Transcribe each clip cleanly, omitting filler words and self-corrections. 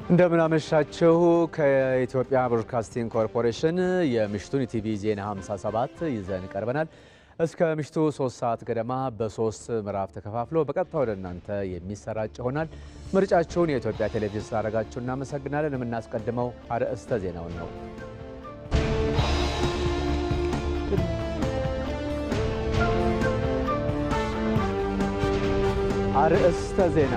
እንደምን አመሻችሁ። ከኢትዮጵያ ብሮድካስቲንግ ኮርፖሬሽን የምሽቱን ኢቲቪ ዜና 57 ይዘን ቀርበናል። እስከ ምሽቱ 3 ሰዓት ገደማ በ3 ምዕራፍ ተከፋፍሎ በቀጥታ ወደ እናንተ የሚሰራጭ ይሆናል። ምርጫችሁን የኢትዮጵያ ቴሌቪዥን ስላደረጋችሁ እናመሰግናለን። የምናስቀድመው አርዕስተ ዜናውን ነው። አርዕስተ ዜና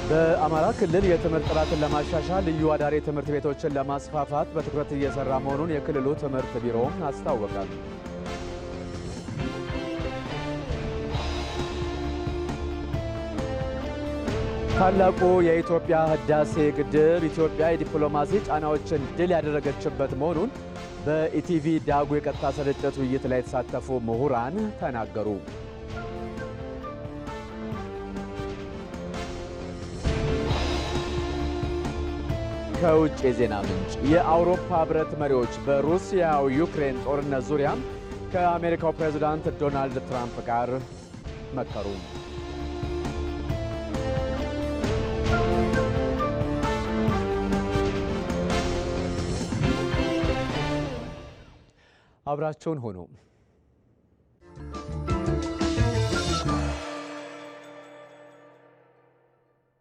በአማራ ክልል የትምህርት ጥራትን ለማሻሻል ልዩ አዳሪ ትምህርት ቤቶችን ለማስፋፋት በትኩረት እየሰራ መሆኑን የክልሉ ትምህርት ቢሮ አስታወቀ። ታላቁ የኢትዮጵያ ህዳሴ ግድብ ኢትዮጵያ የዲፕሎማሲ ጫናዎችን ድል ያደረገችበት መሆኑን በኢቲቪ ዳጉ የቀጥታ ስርጭት ውይይት ላይ የተሳተፉ ምሁራን ተናገሩ። ከውጭ የዜና ምንጭ የአውሮፓ ህብረት መሪዎች በሩሲያው ዩክሬን ጦርነት ዙሪያ ከአሜሪካው ፕሬዝዳንት ዶናልድ ትራምፕ ጋር መከሩ። አብራችሁን ሆኑ።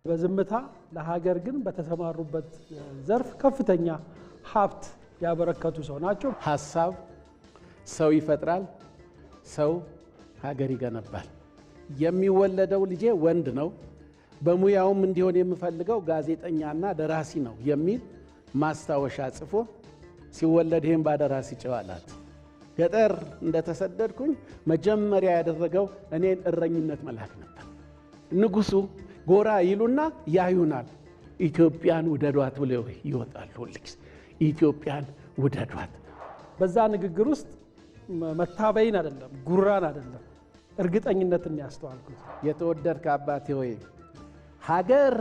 በዝምታ ለሀገር ግን በተሰማሩበት ዘርፍ ከፍተኛ ሀብት ያበረከቱ ሰው ናቸው። ሀሳብ ሰው ይፈጥራል፣ ሰው ሀገር ይገነባል። የሚወለደው ልጄ ወንድ ነው፣ በሙያውም እንዲሆን የምፈልገው ጋዜጠኛና ደራሲ ነው የሚል ማስታወሻ ጽፎ ሲወለድ ይህም ባደራሲ ጨዋላት ገጠር እንደተሰደድኩኝ መጀመሪያ ያደረገው እኔን እረኝነት መላክ ነበር። ንጉሱ ጎራ ይሉና ያዩናል። ኢትዮጵያን ውደዷት ብለው ይወጣሉ። ሁልጊዜ ኢትዮጵያን ውደዷት። በዛ ንግግር ውስጥ መታበይን አይደለም፣ ጉራን አይደለም፣ እርግጠኝነትን ያስተዋልኩት። የተወደድክ አባቴ ሆይ ሀገር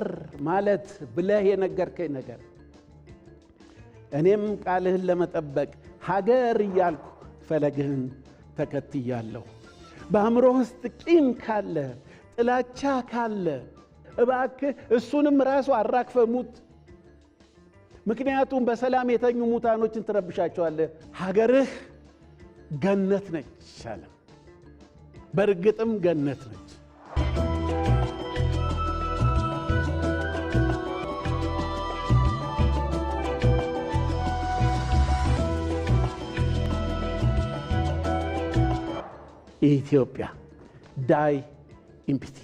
ማለት ብለህ የነገርከኝ ነገር እኔም ቃልህን ለመጠበቅ ሀገር እያልኩ ፈለግህን ተከትያለሁ። በአእምሮ ውስጥ ቂም ካለ ጥላቻ ካለ እባክህ እሱንም ራሱ አራክፈ ሙት። ምክንያቱም በሰላም የተኙ ሙታኖችን ትረብሻቸዋለህ። ሀገርህ ገነት ነች አለ። በእርግጥም ገነት ነች። ኢትዮጵያ ዳይ ኢምፒቲ።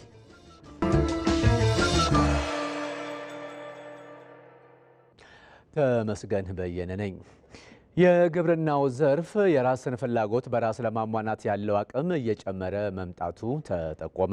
ተመስገን በየነ ነኝ። የግብርናው ዘርፍ የራስን ፍላጎት በራስ ለማሟላት ያለው አቅም እየጨመረ መምጣቱ ተጠቆመ።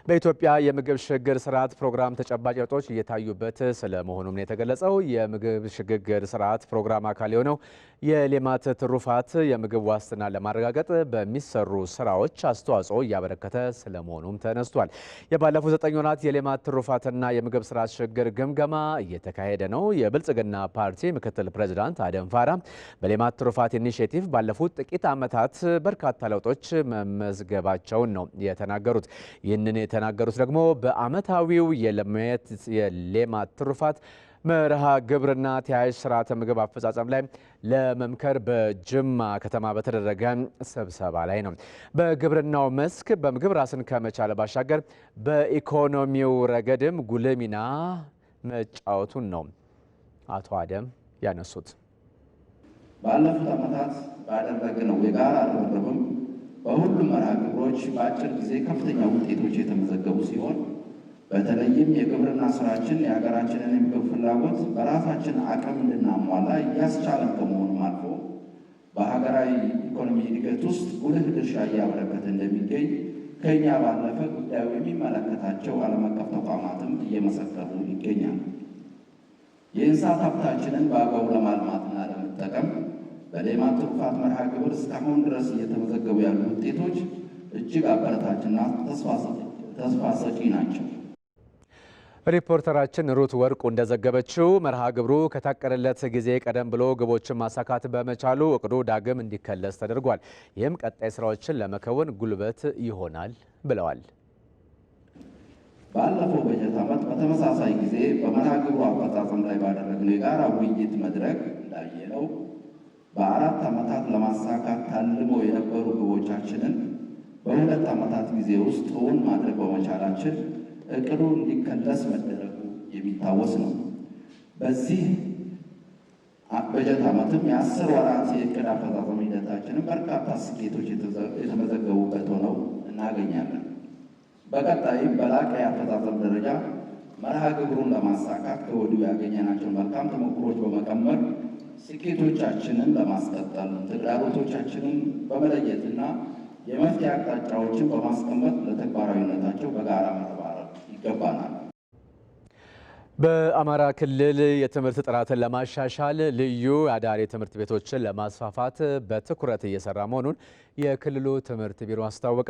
በኢትዮጵያ የምግብ ሽግግር ስርዓት ፕሮግራም ተጨባጭ ለውጦች እየታዩበት ስለመሆኑም ነው የተገለጸው። የምግብ ሽግግር ስርዓት ፕሮግራም አካል የሆነው የሌማት ትሩፋት የምግብ ዋስትና ለማረጋገጥ በሚሰሩ ስራዎች አስተዋጽኦ እያበረከተ ስለመሆኑም ተነስቷል። የባለፉት 9 ወራት የሌማት ትሩፋትና የምግብ ስርዓት ሽግግር ግምገማ እየተካሄደ ነው። የብልጽግና ፓርቲ ምክትል ፕሬዝዳንት አደም ፋራ በሌማት ትሩፋት ኢኒሼቲቭ ባለፉት ጥቂት ዓመታት በርካታ ለውጦች መመዝገባቸውን ነው የተናገሩት። ይህንን የተናገሩት ደግሞ በዓመታዊው የሌማት ትሩፋት መርሃ ግብርና ተያያዥ ስርዓተ ምግብ አፈጻጸም ላይ ለመምከር በጅማ ከተማ በተደረገ ስብሰባ ላይ ነው። በግብርናው መስክ በምግብ ራስን ከመቻል ባሻገር በኢኮኖሚው ረገድም ጉልህ ሚና መጫወቱን ነው አቶ አደም ያነሱት። ባለፉት ዓመታት ባደረግነው የጋራ ርብርብም በሁሉም መርሃ ግብሮች በአጭር ጊዜ ከፍተኛ ውጤቶች የተመዘገቡ ሲሆን በተለይም የግብርና ስራችን የሀገራችንን የምግብ ፍላጎት በራሳችን አቅም እንድናሟላ እያስቻለን ከመሆኑም አልፎ በሀገራዊ ኢኮኖሚ እድገት ውስጥ ጉልህ ድርሻ እያበረከተ እንደሚገኝ ከኛ ባለፈ ጉዳዩ የሚመለከታቸው ዓለም አቀፍ ተቋማትም እየመሰከሩ ይገኛል። የእንስሳት ሀብታችንን በአግባቡ ለማልማትና ለመጠቀም በሌማት ትሩፋት መርሃ ግብር እስካሁን ድረስ እየተመዘገቡ ያሉ ውጤቶች እጅግ አበረታችና ተስፋ ሰጪ ናቸው። ሪፖርተራችን ሩት ወርቁ እንደዘገበችው መርሃ ግብሩ ከታቀደለት ጊዜ ቀደም ብሎ ግቦችን ማሳካት በመቻሉ እቅዱ ዳግም እንዲከለስ ተደርጓል። ይህም ቀጣይ ስራዎችን ለመከወን ጉልበት ይሆናል ብለዋል። ባለፈው በጀት ዓመት በተመሳሳይ ጊዜ በመርሃ ግብሩ አፈጻጸም ላይ ባደረግነው የጋራ ውይይት መድረክ እንዳየነው በ4 ዓመታት ለማሳካት ታልመው የነበሩ ግቦቻችንን በ2 ዓመታት ጊዜ ውስጥ እውን ማድረግ በመቻላችን እቅዱ እንዲከለስ መደረጉ የሚታወስ ነው። በዚህ በጀት ዓመትም የ10 ወራት የእቅድ አፈጻጸም ሂደታችንን በርካታ ስኬቶች የተመዘገቡበት ሆነው እናገኛለን። በቀጣይም በላቀ የአፈጻጸም ደረጃ መርሃ ግብሩን ለማሳካት ከወዲሁ ያገኘናቸውን መልካም ተሞክሮች በመቀመር ስኬቶቻችንን ለማስቀጠል ተግዳሮቶቻችንን በመለየትና የመፍትሄ አቅጣጫዎችን በማስቀመጥ ለተግባራዊነታቸው በጋራ መረባረብ ይገባናል። በአማራ ክልል የትምህርት ጥራትን ለማሻሻል ልዩ አዳሪ ትምህርት ቤቶችን ለማስፋፋት በትኩረት እየሰራ መሆኑን የክልሉ ትምህርት ቢሮ አስታወቀ።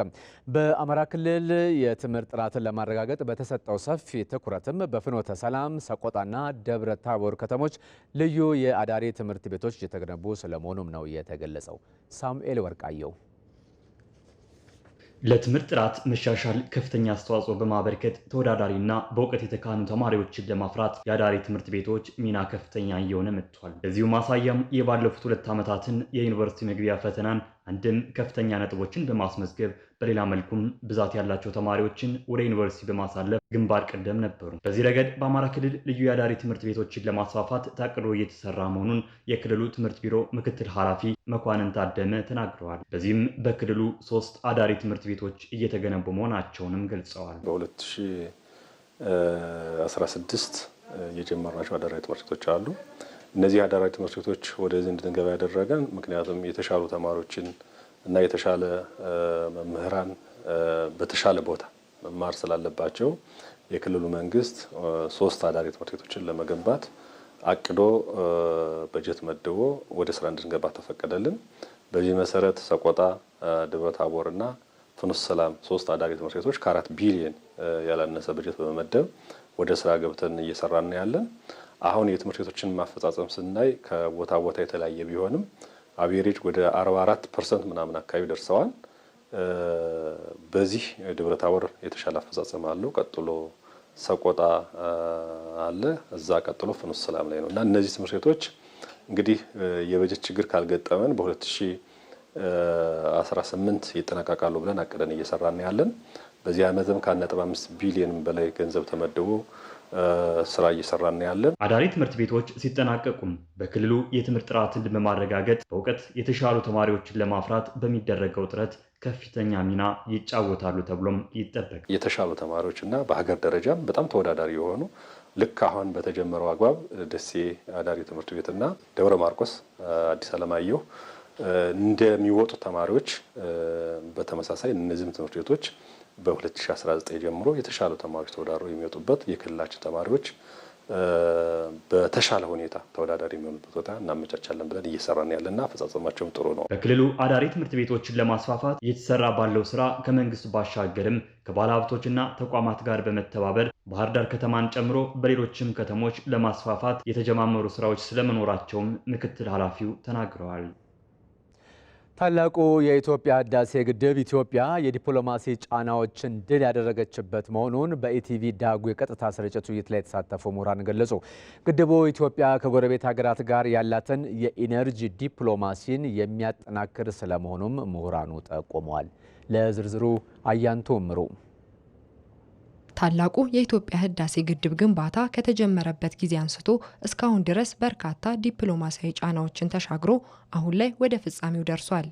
በአማራ ክልል የትምህርት ጥራትን ለማረጋገጥ በተሰጠው ሰፊ ትኩረትም በፍኖተ ሰላም፣ ሰቆጣና ደብረ ታቦር ከተሞች ልዩ የአዳሪ ትምህርት ቤቶች እየተገነቡ ስለመሆኑም ነው የተገለጸው። ሳሙኤል ወርቃየው ለትምህርት ጥራት መሻሻል ከፍተኛ አስተዋጽኦ በማበርከት ተወዳዳሪና በእውቀት የተካኑ ተማሪዎችን ለማፍራት የአዳሪ ትምህርት ቤቶች ሚና ከፍተኛ እየሆነ መጥቷል። ለዚሁ ማሳያም የባለፉት 2 ዓመታትን የዩኒቨርሲቲ መግቢያ ፈተናን አንድም ከፍተኛ ነጥቦችን በማስመዝገብ በሌላ መልኩም ብዛት ያላቸው ተማሪዎችን ወደ ዩኒቨርሲቲ በማሳለፍ ግንባር ቀደም ነበሩ። በዚህ ረገድ በአማራ ክልል ልዩ የአዳሪ ትምህርት ቤቶችን ለማስፋፋት ታቅዶ እየተሰራ መሆኑን የክልሉ ትምህርት ቢሮ ምክትል ኃላፊ መኳንን ታደመ ተናግረዋል። በዚህም በክልሉ 3 አዳሪ ትምህርት ቤቶች እየተገነቡ መሆናቸውንም ገልጸዋል። በ2016 የጀመርናቸው አዳሪ ትምህርት ቤቶች አሉ። እነዚህ አዳሪ ትምህርት ቤቶች ወደዚህ እንድንገባ ያደረገን ምክንያቱም የተሻሉ ተማሪዎችን እና የተሻለ መምህራን በተሻለ ቦታ መማር ስላለባቸው የክልሉ መንግስት 3 አዳሪ ትምህርት ቤቶችን ለመገንባት አቅዶ በጀት መድቦ ወደ ስራ እንድንገባ ተፈቀደልን። በዚህ መሰረት ሰቆጣ፣ ደብረ ታቦር እና ፍኖተ ሰላም 3 አዳሪ ትምህርት ቤቶች ከ4 ቢሊዮን ያላነሰ በጀት በመመደብ ወደ ስራ ገብተን እየሰራን ያለን። አሁን የትምህርት ቤቶችን ማፈጻጸም ስናይ ከቦታ ቦታ የተለያየ ቢሆንም አቬሬጅ ወደ 44% ምናምን አካባቢ ደርሰዋል። በዚህ ደብረ ታቦር የተሻለ አፈጻጸም አለው። ቀጥሎ ሰቆጣ አለ፣ እዛ ቀጥሎ ፍኖተ ሰላም ላይ ነው እና እነዚህ ትምህርት ቤቶች እንግዲህ የበጀት ችግር ካልገጠመን በ2018 ይጠናቀቃሉ ብለን አቅደን እየሰራን ያለን። በዚህ ዓመትም ከ1.5 ቢሊዮን በላይ ገንዘብ ተመድቦ ስራ እየሰራን ያለን። አዳሪ ትምህርት ቤቶች ሲጠናቀቁም በክልሉ የትምህርት ጥራትን በማረጋገጥ በእውቀት የተሻሉ ተማሪዎችን ለማፍራት በሚደረገው ጥረት ከፍተኛ ሚና ይጫወታሉ ተብሎም ይጠበቃል። የተሻሉ ተማሪዎችና በሀገር ደረጃም በጣም ተወዳዳሪ የሆኑ ልክ አሁን በተጀመረው አግባብ ደሴ አዳሪ ትምህርት ቤትና ደብረ ማርቆስ አዲስ አለማየሁ እንደሚወጡ ተማሪዎች በተመሳሳይ እነዚህም ትምህርት ቤቶች በ2019 ጀምሮ የተሻሉ ተማሪዎች ተወዳድረው የሚወጡበት የክልላችን ተማሪዎች በተሻለ ሁኔታ ተወዳዳሪ የሚሆኑበት ቦታ እናመቻቻለን ብለን እየሰራን ያለና አፈጻጸማቸውም ጥሩ ነው። በክልሉ አዳሪ ትምህርት ቤቶችን ለማስፋፋት እየተሰራ ባለው ስራ ከመንግስት ባሻገርም ከባለሀብቶችና ተቋማት ጋር በመተባበር ባህር ዳር ከተማን ጨምሮ በሌሎችም ከተሞች ለማስፋፋት የተጀማመሩ ስራዎች ስለመኖራቸውም ምክትል ኃላፊው ተናግረዋል። ታላቁ የኢትዮጵያ ህዳሴ ግድብ ኢትዮጵያ የዲፕሎማሲ ጫናዎችን ድል ያደረገችበት መሆኑን በኢቲቪ ዳጉ የቀጥታ ስርጭት ውይይት ላይ የተሳተፉ ምሁራን ገለጹ። ግድቡ ኢትዮጵያ ከጎረቤት ሀገራት ጋር ያላትን የኢነርጂ ዲፕሎማሲን የሚያጠናክር ስለመሆኑም ምሁራኑ ጠቁመዋል። ለዝርዝሩ አያንቱ እምሩ። ታላቁ የኢትዮጵያ ህዳሴ ግድብ ግንባታ ከተጀመረበት ጊዜ አንስቶ እስካሁን ድረስ በርካታ ዲፕሎማሲያዊ ጫናዎችን ተሻግሮ አሁን ላይ ወደ ፍጻሜው ደርሷል።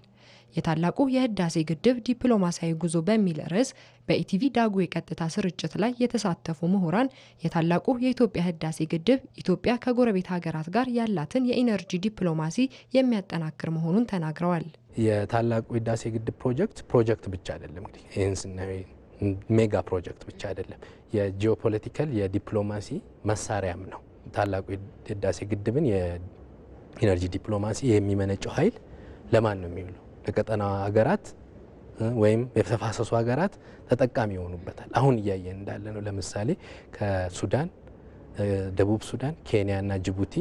የታላቁ የህዳሴ ግድብ ዲፕሎማሲያዊ ጉዞ በሚል ርዕስ በኢቲቪ ዳጉ የቀጥታ ስርጭት ላይ የተሳተፉ ምሁራን የታላቁ የኢትዮጵያ ህዳሴ ግድብ ኢትዮጵያ ከጎረቤት ሀገራት ጋር ያላትን የኢነርጂ ዲፕሎማሲ የሚያጠናክር መሆኑን ተናግረዋል። የታላቁ የህዳሴ ግድብ ፕሮጀክት ብቻ አይደለም። እንግዲህ ይህን ስናየው ሜጋ ፕሮጀክት ብቻ አይደለም፣ የጂኦፖለቲካል የዲፕሎማሲ መሳሪያም ነው። ታላቁ የህዳሴ ግድብን የኢነርጂ ዲፕሎማሲ የሚመነጨው ኃይል ለማን ነው የሚውለው? ለቀጠና ሀገራት ወይም የተፋሰሱ ሀገራት ተጠቃሚ ይሆኑበታል። አሁን እያየን እንዳለ ነው። ለምሳሌ ከሱዳን፣ ደቡብ ሱዳን፣ ኬንያ እና ጅቡቲ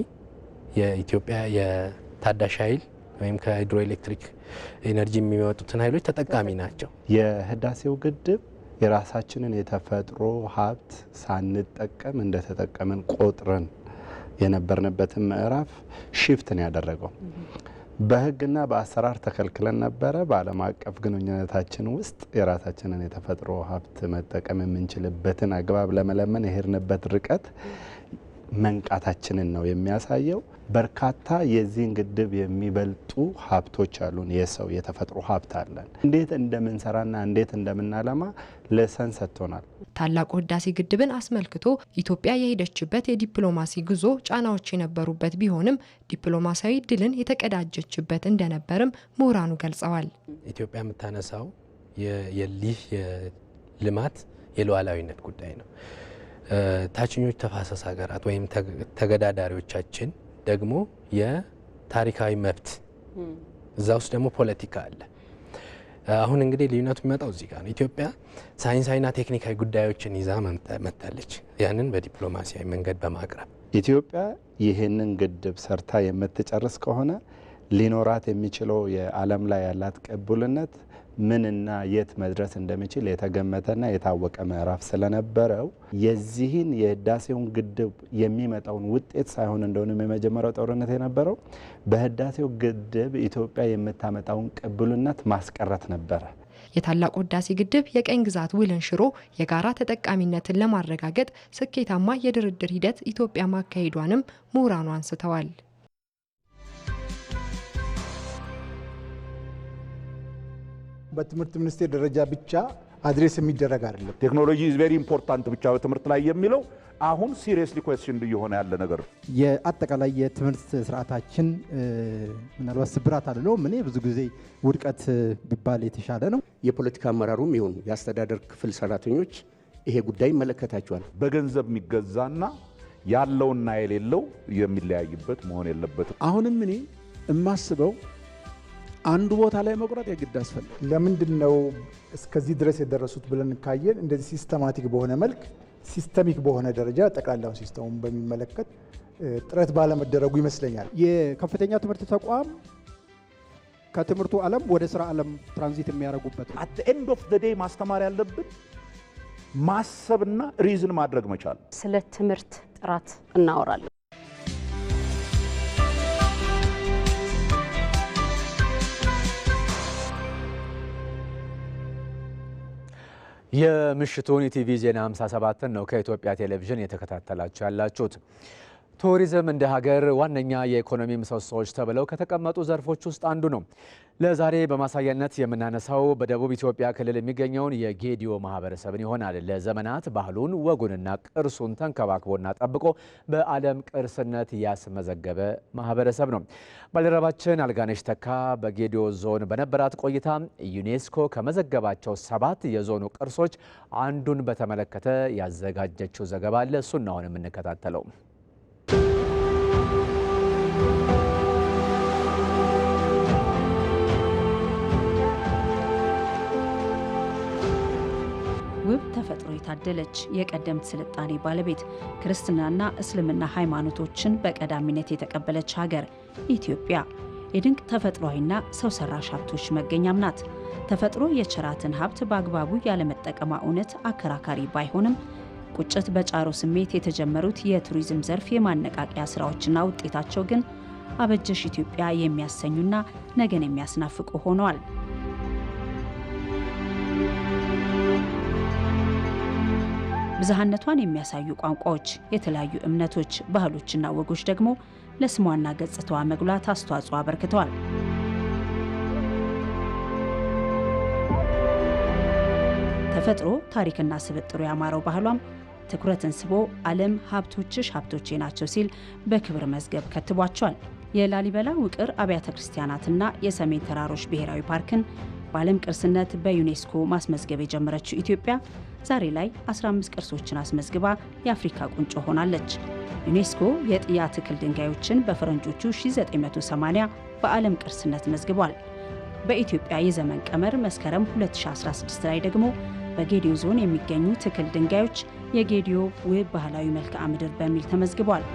የኢትዮጵያ የታዳሽ ኃይል ወይም ከሃይድሮ ኤሌክትሪክ ኤነርጂ የሚመጡትን ኃይሎች ተጠቃሚ ናቸው። የህዳሴው ግድብ የራሳችንን የተፈጥሮ ሀብት ሳንጠቀም እንደተጠቀምን ቆጥረን የነበርንበትን ምዕራፍ ሽፍት ነው ያደረገው። በህግና በአሰራር ተከልክለን ነበረ። በዓለም አቀፍ ግንኙነታችን ውስጥ የራሳችንን የተፈጥሮ ሀብት መጠቀም የምንችልበትን አግባብ ለመለመን የሄድንበት ርቀት መንቃታችንን ነው የሚያሳየው። በርካታ የዚህን ግድብ የሚበልጡ ሀብቶች አሉን። የሰው የተፈጥሮ ሀብት አለን። እንዴት እንደምንሰራና እንዴት እንደምናለማ ለሰን ሰጥቶናል። ታላቁ ህዳሴ ግድብን አስመልክቶ ኢትዮጵያ የሄደችበት የዲፕሎማሲ ጉዞ ጫናዎች የነበሩበት ቢሆንም ዲፕሎማሲያዊ ድልን የተቀዳጀችበት እንደነበርም ምሁራኑ ገልጸዋል። ኢትዮጵያ የምታነሳው የሊህ የልማት የሉዓላዊነት ጉዳይ ነው። ታችኞች ተፋሰስ ሀገራት ወይም ተገዳዳሪዎቻችን ደግሞ የታሪካዊ መብት፣ እዛ ውስጥ ደግሞ ፖለቲካ አለ። አሁን እንግዲህ ልዩነቱ የሚመጣው እዚህ ጋር ነው። ኢትዮጵያ ሳይንሳዊና ቴክኒካዊ ጉዳዮችን ይዛ መጥታለች። ያንን በዲፕሎማሲያዊ መንገድ በማቅረብ ኢትዮጵያ ይህንን ግድብ ሰርታ የምትጨርስ ከሆነ ሊኖራት የሚችለው የዓለም ላይ ያላት ቅቡልነት ምንና የት መድረስ እንደሚችል የተገመተና የታወቀ ምዕራፍ ስለነበረው የዚህን የህዳሴውን ግድብ የሚመጣውን ውጤት ሳይሆን እንደሆነም የመጀመሪያው ጦርነት የነበረው በህዳሴው ግድብ ኢትዮጵያ የምታመጣውን ቅቡልነት ማስቀረት ነበረ። የታላቁ ህዳሴ ግድብ የቀኝ ግዛት ውልን ሽሮ የጋራ ተጠቃሚነትን ለማረጋገጥ ስኬታማ የድርድር ሂደት ኢትዮጵያ ማካሄዷንም ምሁራኑ አንስተዋል። በትምህርት ሚኒስቴር ደረጃ ብቻ አድሬስ የሚደረግ አይደለም። ቴክኖሎጂ ኢዝ ቬሪ ኢምፖርታንት ብቻ በትምህርት ላይ የሚለው አሁን ሲሪየስሊ ኩዌስችን እየሆነ ያለ ነገር ነው። የአጠቃላይ የትምህርት ስርዓታችን ምናልባት ስብራት አለለውም እኔ ብዙ ጊዜ ውድቀት ቢባል የተሻለ ነው። የፖለቲካ አመራሩም ይሁን የአስተዳደር ክፍል ሰራተኞች ይሄ ጉዳይ ይመለከታቸዋል። በገንዘብ የሚገዛና ያለውና የሌለው የሚለያይበት መሆን የለበትም። አሁንም እኔ የማስበው አንዱ ቦታ ላይ መቁረጥ የግድ አስፈልግ። ለምንድን ነው እስከዚህ ድረስ የደረሱት ብለን ካየን እንደዚህ ሲስተማቲክ በሆነ መልክ ሲስተሚክ በሆነ ደረጃ ጠቅላላውን ሲስተሙን በሚመለከት ጥረት ባለመደረጉ ይመስለኛል። የከፍተኛ ትምህርት ተቋም ከትምህርቱ ዓለም ወደ ስራ ዓለም ትራንዚት የሚያደርጉበት አት ዘ ኤንድ ኦፍ ዘ ዴይ ማስተማር ያለብን ማሰብና ሪዝን ማድረግ መቻል። ስለ ትምህርት ጥራት እናወራለን። የምሽቱን ኢቲቪ ዜና 57 ነው ከኢትዮጵያ ቴሌቪዥን የተከታተላችሁ ያላችሁት። ቱሪዝም እንደ ሀገር ዋነኛ የኢኮኖሚ ምሰሶዎች ተብለው ከተቀመጡ ዘርፎች ውስጥ አንዱ ነው። ለዛሬ በማሳያነት የምናነሳው በደቡብ ኢትዮጵያ ክልል የሚገኘውን የጌዲዮ ማህበረሰብን ይሆናል። ለዘመናት ባህሉን ወጉንና ቅርሱን ተንከባክቦና ጠብቆ በዓለም ቅርስነት ያስመዘገበ ማህበረሰብ ነው። ባልደረባችን አልጋነሽ ተካ በጌዲዮ ዞን በነበራት ቆይታ ዩኔስኮ ከመዘገባቸው 7 የዞኑ ቅርሶች አንዱን በተመለከተ ያዘጋጀችው ዘገባ አለ። እሱን ነው አሁን የምንከታተለው። ውብ ተፈጥሮ የታደለች የቀደምት ስልጣኔ ባለቤት ክርስትናና እስልምና ሃይማኖቶችን በቀዳሚነት የተቀበለች ሀገር ኢትዮጵያ የድንቅ ተፈጥሯዊና ሰው ሰራሽ ሀብቶች መገኛም ናት። ተፈጥሮ የቸራትን ሀብት በአግባቡ ያለመጠቀሟ እውነት አከራካሪ ባይሆንም ቁጭት በጫሮ ስሜት የተጀመሩት የቱሪዝም ዘርፍ የማነቃቂያ ስራዎችና ውጤታቸው ግን አበጀሽ ኢትዮጵያ የሚያሰኙና ነገን የሚያስናፍቁ ሆነዋል። ብዝሃነቷን የሚያሳዩ ቋንቋዎች፣ የተለያዩ እምነቶች፣ ባህሎችና ወጎች ደግሞ ለስሟና ገጽታዋ መጉላት አስተዋጽኦ አበርክተዋል። ተፈጥሮ ታሪክና ስብጥሩ ያማረው ባህሏም ትኩረትን ስቦ ዓለም ሀብቶችሽ ሀብቶቼ ናቸው ሲል በክብር መዝገብ ከትቧቸዋል። የላሊበላ ውቅር አብያተ ክርስቲያናትና የሰሜን ተራሮች ብሔራዊ ፓርክን በዓለም ቅርስነት በዩኔስኮ ማስመዝገብ የጀመረችው ኢትዮጵያ ዛሬ ላይ 15 ቅርሶችን አስመዝግባ የአፍሪካ ቁንጮ ሆናለች። ዩኔስኮ የጥያ ትክል ድንጋዮችን በፈረንጆቹ 1980 በዓለም ቅርስነት መዝግቧል። በኢትዮጵያ የዘመን ቀመር መስከረም 2016 ላይ ደግሞ በጌዲዮ ዞን የሚገኙ ትክል ድንጋዮች የጌዲዮ ውብ ባህላዊ መልክዓ ምድር በሚል ተመዝግቧል።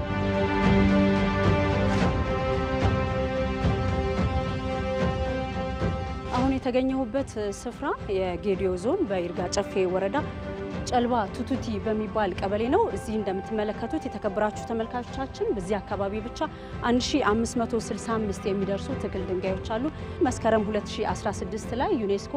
የተገኘሁበት ስፍራ የጌዲዮ ዞን በይርጋ ጨፌ ወረዳ ጨልባ ቱቱቲ በሚባል ቀበሌ ነው። እዚህ እንደምትመለከቱት የተከበራችሁ ተመልካቾቻችን በዚህ አካባቢ ብቻ 1565 የሚደርሱ ትክል ድንጋዮች አሉ። መስከረም 2016 ላይ ዩኔስኮ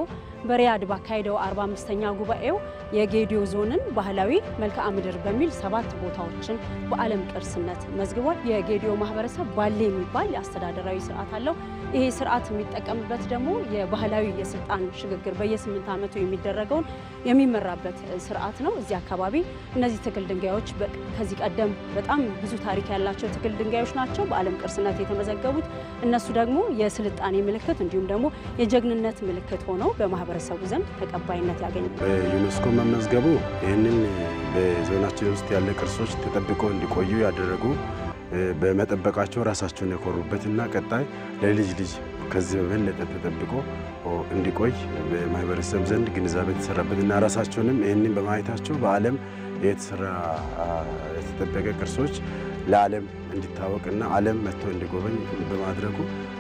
በሪያድ ባካሄደው 45ኛ ጉባኤው የጌዲዮ ዞንን ባህላዊ መልክዓ ምድር በሚል 7 ቦታዎችን በዓለም ቅርስነት መዝግቧል። የጌዲዮ ማህበረሰብ ባሌ የሚባል የአስተዳደራዊ ስርዓት አለው። ይሄ ስርዓት የሚጠቀምበት ደግሞ የባህላዊ የስልጣን ሽግግር በየ8 ዓመቱ የሚደረገውን የሚመራበት ስርዓት ነው። እዚህ አካባቢ እነዚህ ትክል ድንጋዮች ከዚህ ቀደም በጣም ብዙ ታሪክ ያላቸው ትክል ድንጋዮች ናቸው በዓለም ቅርስነት የተመዘገቡት። እነሱ ደግሞ የስልጣኔ ምልክት እንዲሁም ደግሞ የጀግንነት ምልክት ሆነው በማህበረሰቡ ዘንድ ተቀባይነት ያገኙ በዩኔስኮ መመዝገቡ ይህንን በዞናችን ውስጥ ያለ ቅርሶች ተጠብቀው እንዲቆዩ ያደረጉ በመጠበቃቸው ራሳቸውን የኮሩበትና ቀጣይ ለልጅ ልጅ ከዚህ በበለጠ ተጠብቆ እንዲቆይ በማህበረሰብ ዘንድ ግንዛቤ የተሰራበትና ራሳቸውንም ይህንን በማየታቸው በዓለም የተሰራ የተጠበቀ ቅርሶች ለዓለም እንዲታወቅና ዓለም መጥቶ እንዲጎበኝ በማድረጉ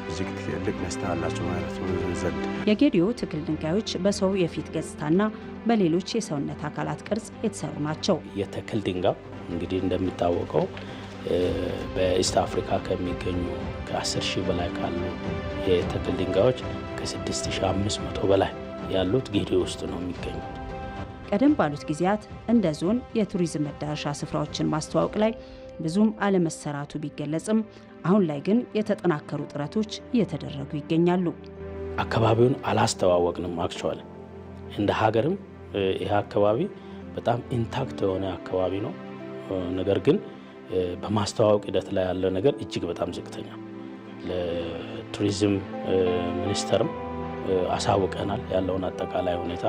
እጅግ ትልቅ ደስታ አላቸው ማለት ነው። ዘንድ የጌዲዮ ትክል ድንጋዮች በሰው የፊት ገጽታና በሌሎች የሰውነት አካላት ቅርጽ የተሰሩ ናቸው። የተክል ድንጋይ እንግዲህ እንደሚታወቀው በኢስት አፍሪካ ከሚገኙ ከ10 ሺህ በላይ ካሉ የተክል ድንጋዮች ከ6500 በላይ ያሉት ጌዲዮ ውስጥ ነው የሚገኙት። ቀደም ባሉት ጊዜያት እንደ ዞን የቱሪዝም መዳረሻ ስፍራዎችን ማስተዋወቅ ላይ ብዙም አለመሰራቱ ቢገለጽም አሁን ላይ ግን የተጠናከሩ ጥረቶች እየተደረጉ ይገኛሉ። አካባቢውን አላስተዋወቅንም። አክቹዋሊ እንደ ሀገርም ይህ አካባቢ በጣም ኢንታክት የሆነ አካባቢ ነው። ነገር ግን በማስተዋወቅ ሂደት ላይ ያለው ነገር እጅግ በጣም ዝቅተኛ። ለቱሪዝም ሚኒስቴርም አሳውቀናል ያለውን አጠቃላይ ሁኔታ።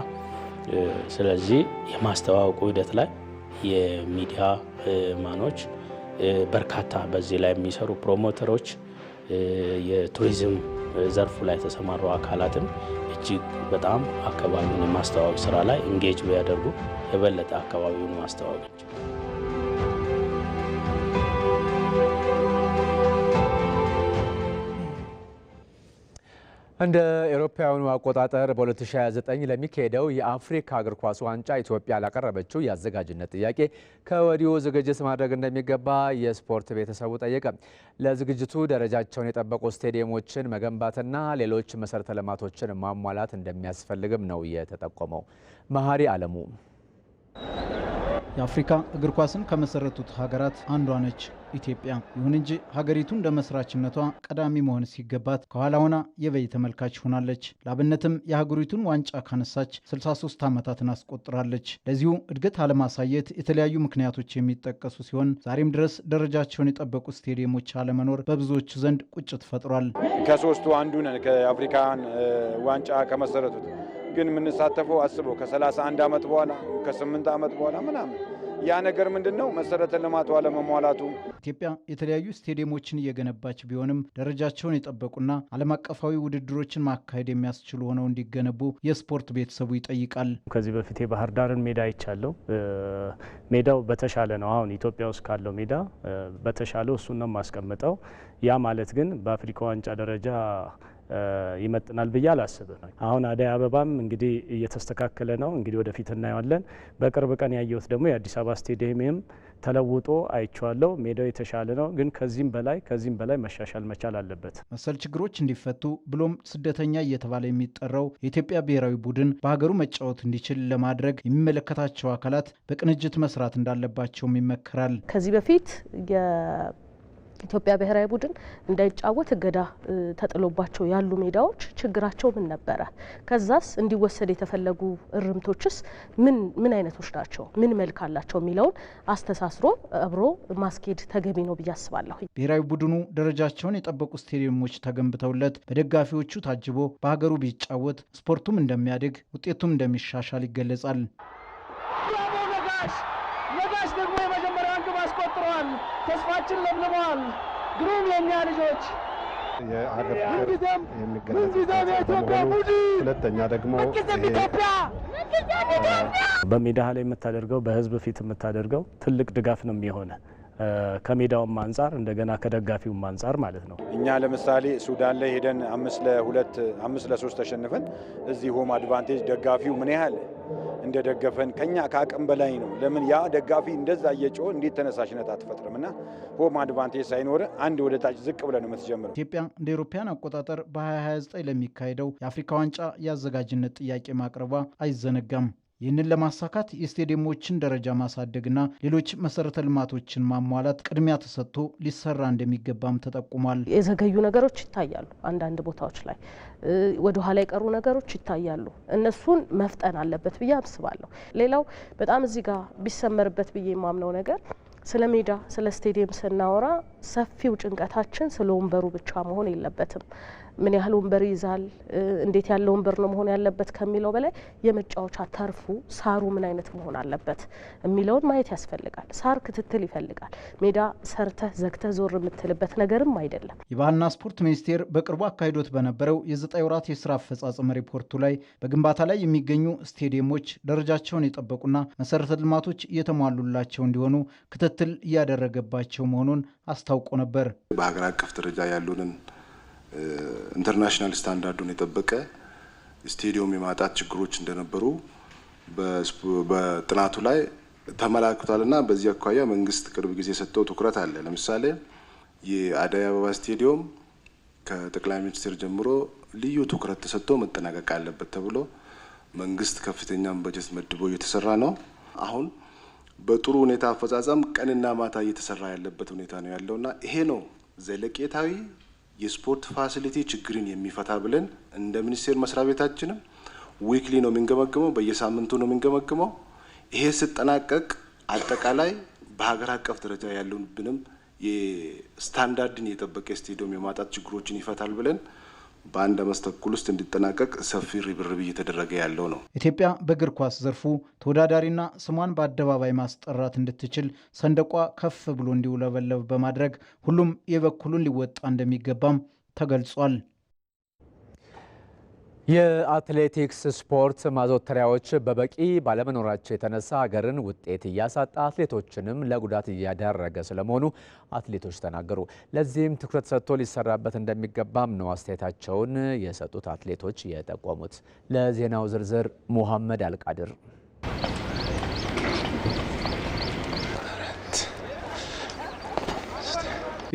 ስለዚህ የማስተዋወቁ ሂደት ላይ የሚዲያ ማኖች በርካታ በዚህ ላይ የሚሰሩ ፕሮሞተሮች፣ የቱሪዝም ዘርፉ ላይ የተሰማሩ አካላትም እጅግ በጣም አካባቢውን የማስተዋወቅ ስራ ላይ ኢንጌጅ ቢያደርጉ የበለጠ አካባቢውን ማስተዋወቅ እንደ አውሮፓውያኑ አቆጣጠር በ2029 ለሚካሄደው የአፍሪካ እግር ኳስ ዋንጫ ኢትዮጵያ ላቀረበችው የአዘጋጅነት ጥያቄ ከወዲሁ ዝግጅት ማድረግ እንደሚገባ የስፖርት ቤተሰቡ ጠየቀ። ለዝግጅቱ ደረጃቸውን የጠበቁ ስቴዲየሞችን መገንባትና ሌሎች መሰረተ ልማቶችን ማሟላት እንደሚያስፈልግም ነው የተጠቆመው። መሀሪ አለሙ የአፍሪካ እግር ኳስን ከመሰረቱት ሀገራት አንዷ ነች ኢትዮጵያ። ይሁን እንጂ ሀገሪቱ እንደ መስራችነቷ ቀዳሚ መሆን ሲገባት ከኋላ ሆና የበይ ተመልካች ሆናለች። ለአብነትም የሀገሪቱን ዋንጫ ካነሳች 63 ዓመታትን አስቆጥራለች። ለዚሁ እድገት አለማሳየት የተለያዩ ምክንያቶች የሚጠቀሱ ሲሆን ዛሬም ድረስ ደረጃቸውን የጠበቁ ስቴዲየሞች አለመኖር በብዙዎቹ ዘንድ ቁጭት ፈጥሯል። ከሶስቱ አንዱ ነን ከአፍሪካን ዋንጫ ከመሰረቱት ግን የምንሳተፈው አስበው ከ31 ዓመት በኋላ ከ8 ዓመት በኋላ ምናምን ያ ነገር ምንድነው መሰረተ ልማቱ አለመሟላቱ። ኢትዮጵያ የተለያዩ ስቴዲየሞችን እየገነባች ቢሆንም ደረጃቸውን የጠበቁና ዓለም አቀፋዊ ውድድሮችን ማካሄድ የሚያስችሉ ሆነው እንዲገነቡ የስፖርት ቤተሰቡ ይጠይቃል። ከዚህ በፊት የባህር ዳርን ሜዳ አይቻለሁ። ሜዳው በተሻለ ነው። አሁን ኢትዮጵያ ውስጥ ካለው ሜዳ በተሻለው እሱን ነው የማስቀምጠው። ያ ማለት ግን በአፍሪካ ዋንጫ ደረጃ ይመጥናል ብዬ አላስብም። አሁን አደይ አበባም እንግዲህ እየተስተካከለ ነው። እንግዲህ ወደፊት እናየዋለን። በቅርብ ቀን ያየሁት ደግሞ የአዲስ አበባ ስቴዲየም ተለውጦ አይቼዋለሁ። ሜዳው የተሻለ ነው፣ ግን ከዚህም በላይ መሻሻል መቻል አለበት። መሰል ችግሮች እንዲፈቱ ብሎም ስደተኛ እየተባለ የሚጠራው የኢትዮጵያ ብሔራዊ ቡድን በሀገሩ መጫወት እንዲችል ለማድረግ የሚመለከታቸው አካላት በቅንጅት መስራት እንዳለባቸውም ይመከራል። ከዚህ በፊት ኢትዮጵያ ብሔራዊ ቡድን እንዳይጫወት እገዳ ተጥሎባቸው ያሉ ሜዳዎች ችግራቸው ምን ነበረ? ከዛስ እንዲወሰድ የተፈለጉ እርምቶችስ ምን አይነቶች ናቸው? ምን መልክ አላቸው? የሚለውን አስተሳስሮ አብሮ ማስኬድ ተገቢ ነው ብዬ አስባለሁ። ብሔራዊ ቡድኑ ደረጃቸውን የጠበቁ ስቴዲየሞች ተገንብተውለት በደጋፊዎቹ ታጅቦ በሀገሩ ቢጫወት ስፖርቱም እንደሚያድግ ውጤቱም እንደሚሻሻል ይገለጻል። ነጋሽ ደግሞ የመጀመሪያውን ግብ አስቆጥረዋል። ተስፋችን ለምልመዋል። ግሩም የኛ ልጆች የሀገር ፍቅር የሚገለጽበት በመሆኑ፣ ሁለተኛ ደግሞ በሜዳ ላይ የምታደርገው በህዝብ ፊት የምታደርገው ትልቅ ድጋፍ ነው የሚሆነ ከሜዳውም አንጻር እንደገና ከደጋፊውም አንጻር ማለት ነው። እኛ ለምሳሌ ሱዳን ላይ ሄደን 5-3 ተሸንፈን እዚህ ሆም አድቫንቴጅ ደጋፊው ምን ያህል እንደደገፈን ከኛ ከአቅም በላይ ነው። ለምን ያ ደጋፊ እንደዛ እየጮኸ እንዴት ተነሳሽነት አትፈጥርም? እና ሆም አድቫንቴጅ ሳይኖር አንድ ወደ ታች ዝቅ ብለን ነው የምትጀምረው። ኢትዮጵያ እንደ አውሮፓውያን አቆጣጠር በ2029 ለሚካሄደው የአፍሪካ ዋንጫ የአዘጋጅነት ጥያቄ ማቅረቧ አይዘነጋም። ይህንን ለማሳካት የስቴዲየሞችን ደረጃ ማሳደግና ሌሎች መሰረተ ልማቶችን ማሟላት ቅድሚያ ተሰጥቶ ሊሰራ እንደሚገባም ተጠቁሟል። የዘገዩ ነገሮች ይታያሉ። አንዳንድ ቦታዎች ላይ ወደ ኋላ የቀሩ ነገሮች ይታያሉ። እነሱን መፍጠን አለበት ብዬ አስባለሁ። ሌላው በጣም እዚህ ጋር ቢሰመርበት ብዬ የማምነው ነገር ስለ ሜዳ ስለ ስቴዲየም ስናወራ ሰፊው ጭንቀታችን ስለ ወንበሩ ብቻ መሆን የለበትም። ምን ያህል ወንበር ይዛል፣ እንዴት ያለ ወንበር ነው መሆን ያለበት ከሚለው በላይ የመጫወቻ ተርፉ ሳሩ ምን አይነት መሆን አለበት የሚለውን ማየት ያስፈልጋል። ሳር ክትትል ይፈልጋል። ሜዳ ሰርተህ ዘግተህ ዞር የምትልበት ነገርም አይደለም። የባህልና ስፖርት ሚኒስቴር በቅርቡ አካሂዶት በነበረው የ9 ወራት የስራ አፈጻጸም ሪፖርቱ ላይ በግንባታ ላይ የሚገኙ ስቴዲየሞች ደረጃቸውን የጠበቁና መሰረተ ልማቶች እየተሟሉላቸው እንዲሆኑ ክትትል እያደረገባቸው መሆኑን አስታውቆ ነበር። በሀገር አቀፍ ደረጃ ያሉንን ኢንተርናሽናል ስታንዳርዱን የጠበቀ ስቴዲየም የማጣት ችግሮች እንደነበሩ በጥናቱ ላይ ተመላክቷልና በዚህ አኳያ መንግስት ቅርብ ጊዜ የሰጠው ትኩረት አለ። ለምሳሌ የአደይ አበባ ስቴዲየም ከጠቅላይ ሚኒስትር ጀምሮ ልዩ ትኩረት ተሰጥቶ መጠናቀቅ አለበት ተብሎ መንግስት ከፍተኛም በጀት መድቦ እየተሰራ ነው። አሁን በጥሩ ሁኔታ አፈጻጸም ቀንና ማታ እየተሰራ ያለበት ሁኔታ ነው ያለውና ይሄ ነው ዘለቄታዊ የስፖርት ፋሲሊቲ ችግርን የሚፈታ ብለን እንደ ሚኒስቴር መስሪያ ቤታችንም ዊክሊ ነው የምንገመግመው፣ በየሳምንቱ ነው የምንገመግመው። ይሄ ሲጠናቀቅ አጠቃላይ በሀገር አቀፍ ደረጃ ያሉብንም የስታንዳርድን የጠበቀ ስቴዲየም የማጣት ችግሮችን ይፈታል ብለን በአንድ ዓመት ተኩል ውስጥ እንዲጠናቀቅ ሰፊ ርብርብ እየተደረገ ያለው ነው። ኢትዮጵያ በእግር ኳስ ዘርፉ ተወዳዳሪና ስሟን በአደባባይ ማስጠራት እንድትችል ሰንደቋ ከፍ ብሎ እንዲውለበለብ በማድረግ ሁሉም የበኩሉን ሊወጣ እንደሚገባም ተገልጿል። የአትሌቲክስ ስፖርት ማዘውተሪያዎች በበቂ ባለመኖራቸው የተነሳ ሀገርን ውጤት እያሳጣ አትሌቶችንም ለጉዳት እያዳረገ ስለመሆኑ አትሌቶች ተናገሩ። ለዚህም ትኩረት ሰጥቶ ሊሰራበት እንደሚገባም ነው አስተያየታቸውን የሰጡት አትሌቶች የጠቆሙት። ለዜናው ዝርዝር ሙሐመድ አልቃድር።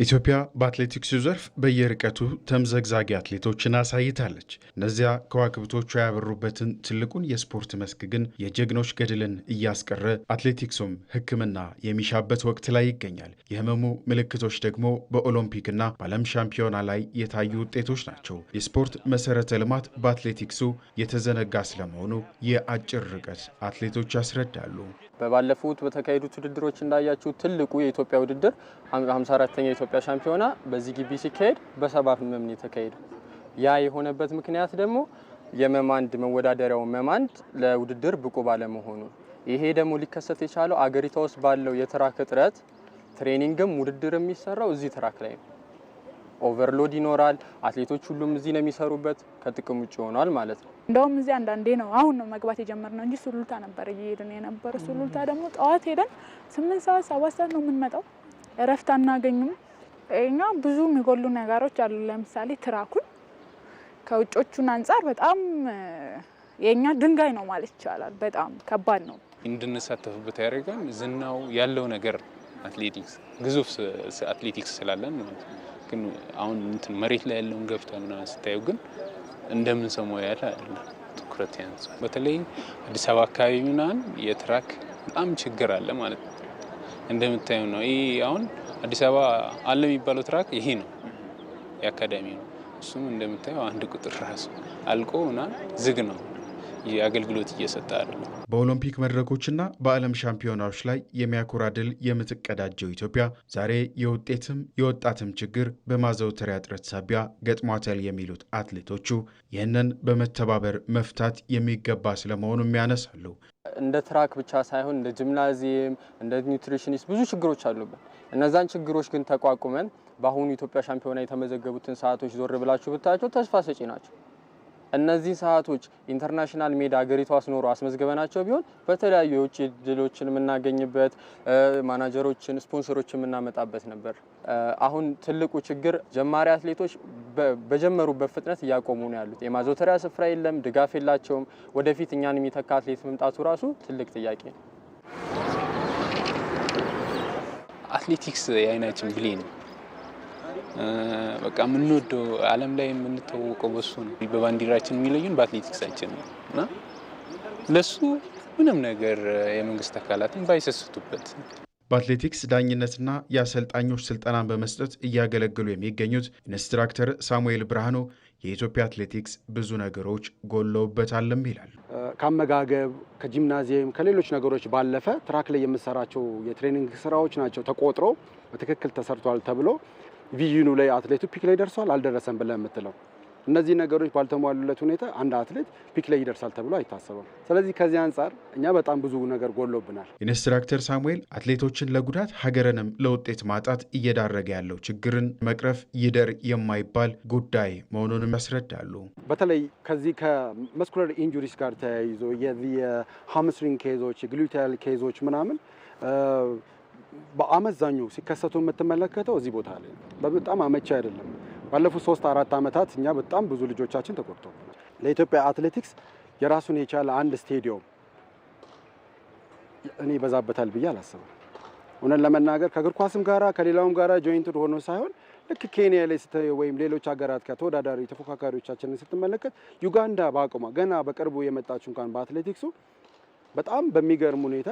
ኢትዮጵያ በአትሌቲክሱ ዘርፍ በየርቀቱ ተምዘግዛጊ አትሌቶችን አሳይታለች። እነዚያ ከዋክብቶቹ ያበሩበትን ትልቁን የስፖርት መስክ ግን የጀግኖች ገድልን እያስቀረ አትሌቲክሱም ሕክምና የሚሻበት ወቅት ላይ ይገኛል። የህመሙ ምልክቶች ደግሞ በኦሎምፒክና በዓለም ሻምፒዮና ላይ የታዩ ውጤቶች ናቸው። የስፖርት መሰረተ ልማት በአትሌቲክሱ የተዘነጋ ስለመሆኑ የአጭር ርቀት አትሌቶች ያስረዳሉ። ባለፉት በተካሄዱት ውድድሮች እንዳያችሁ ትልቁ የኢትዮጵያ ውድድር 54ኛ የኢትዮጵያ ሻምፒዮና በዚህ ግቢ ሲካሄድ በ7 ህመም ነው የተካሄደው። ያ የሆነበት ምክንያት ደግሞ የመማንድ መወዳደሪያው መማንድ ለውድድር ብቁ ባለመሆኑ፣ ይሄ ደግሞ ሊከሰት የቻለው አገሪቷ ውስጥ ባለው የትራክ እጥረት፣ ትሬኒንግም ውድድር የሚሰራው እዚህ ትራክ ላይ ነው። ኦቨርሎድ ይኖራል። አትሌቶች ሁሉም እዚህ ነው የሚሰሩበት፣ ከጥቅም ውጭ ሆኗል ማለት ነው። እንደውም እዚህ አንዳንዴ ነው አሁን ነው መግባት የጀመርነው እንጂ ሱሉልታ ነበር እየሄድን የነበረው። ሱሉልታ ደግሞ ጠዋት ሄደን 8 ሰዓት 7 ሰዓት ነው የምንመጣው። እረፍት አናገኙም። እኛ ብዙ የሚጎሉ ነገሮች አሉ። ለምሳሌ ትራኩን ከውጮቹን አንጻር በጣም የኛ ድንጋይ ነው ማለት ይቻላል። በጣም ከባድ ነው። እንድንሳተፍበት ያደርጋል። ዝናው ያለው ነገር አትሌቲክስ ግዙፍ አትሌቲክስ ስላለን ግን አሁን እንትን መሬት ላይ ያለውን ገብቷል ምናምን ስታዩ ግን እንደምንሰማው ያለ አይደለም። ትኩረት ያንሳል። በተለይ አዲስ አበባ አካባቢ ምናምን የትራክ በጣም ችግር አለ ማለት ነው። እንደምታዩ ነው። ይሄ አሁን አዲስ አበባ አለ የሚባለው ትራክ ይሄ ነው፣ የአካዳሚ ነው። እሱም እንደምታዩ አንድ ቁጥር ራሱ አልቆ ምናምን ዝግ ነው፣ የአገልግሎት እየሰጠ አይደለም። በኦሎምፒክ መድረኮችና በዓለም ሻምፒዮናዎች ላይ የሚያኮራ ድል የምትቀዳጀው ኢትዮጵያ ዛሬ የውጤትም የወጣትም ችግር በማዘውተሪያ እጥረት ሳቢያ ገጥሟታል የሚሉት አትሌቶቹ ይህንን በመተባበር መፍታት የሚገባ ስለመሆኑም ያነሳሉ። እንደ ትራክ ብቻ ሳይሆን እንደ ጂምናዚየም፣ እንደ ኒውትሪሽኒስት ብዙ ችግሮች አሉበት። እነዛን ችግሮች ግን ተቋቁመን በአሁኑ ኢትዮጵያ ሻምፒዮና የተመዘገቡትን ሰዓቶች ዞር ብላችሁ ብታያቸው ተስፋ ሰጪ ናቸው። እነዚህ ሰዓቶች ኢንተርናሽናል ሜዳ ሀገሪቷ አስኖሮ አስመዝግበናቸው ቢሆን በተለያዩ የውጭ ድሎችን የምናገኝበት ማናጀሮችን፣ ስፖንሰሮችን የምናመጣበት ነበር። አሁን ትልቁ ችግር ጀማሪ አትሌቶች በጀመሩበት ፍጥነት እያቆሙ ነው ያሉት። የማዘውተሪያ ስፍራ የለም፣ ድጋፍ የላቸውም። ወደፊት እኛን የሚተካ አትሌት መምጣቱ ራሱ ትልቅ ጥያቄ ነው። አትሌቲክስ የአይናችን ብሌን በቃ የምንወደው ዓለም ላይ የምንተዋወቀው በሱ ነው። በባንዲራችን የሚለዩን በአትሌቲክሳችን ነው እና ለሱ ምንም ነገር የመንግስት አካላትን ባይሰስቱበት። በአትሌቲክስ ዳኝነትና የአሰልጣኞች ስልጠናን በመስጠት እያገለገሉ የሚገኙት ኢንስትራክተር ሳሙኤል ብርሃኑ የኢትዮጵያ አትሌቲክስ ብዙ ነገሮች ጎለውበታልም ይላል። ከአመጋገብ፣ ከጂምናዚየም፣ ከሌሎች ነገሮች ባለፈ ትራክ ላይ የምሰራቸው የትሬኒንግ ስራዎች ናቸው ተቆጥሮ በትክክል ተሰርቷል ተብሎ ቪዥኑ ላይ አትሌቱ ፒክ ላይ ደርሷል አልደረሰም ብለህ የምትለው። እነዚህ ነገሮች ባልተሟሉለት ሁኔታ አንድ አትሌት ፒክ ላይ ይደርሳል ተብሎ አይታሰብም። ስለዚህ ከዚህ አንጻር እኛ በጣም ብዙ ነገር ጎሎብናል። ኢንስትራክተር ሳሙኤል አትሌቶችን ለጉዳት ሀገርንም ለውጤት ማጣት እየዳረገ ያለው ችግርን መቅረፍ ይደር የማይባል ጉዳይ መሆኑንም ያስረዳሉ። በተለይ ከዚህ ከመስኩለር ኢንጁሪስ ጋር ተያይዞ የሃምስትሪንግ ኬዞች፣ የግሉቲያል ኬዞች ምናምን በአመዛኙ ሲከሰቱ የምትመለከተው እዚህ ቦታ ላይ በጣም አመቺ አይደለም። ባለፉት 3-4 ዓመታት እኛ በጣም ብዙ ልጆቻችን ተጎድተዋል። ለኢትዮጵያ አትሌቲክስ የራሱን የቻለ አንድ ስቴዲየም እኔ ይበዛበታል ብዬ አላስብም። እውነት ለመናገር ከእግር ኳስም ጋራ ከሌላውም ጋራ ጆይንትድ ሆኖ ሳይሆን ልክ ኬንያ ላይ ወይም ሌሎች ሀገራት ከተወዳዳሪ ተፎካካሪዎቻችንን ስትመለከት ዩጋንዳ በአቅሟ ገና በቅርቡ የመጣችው እንኳን በአትሌቲክሱ በጣም በሚገርም ሁኔታ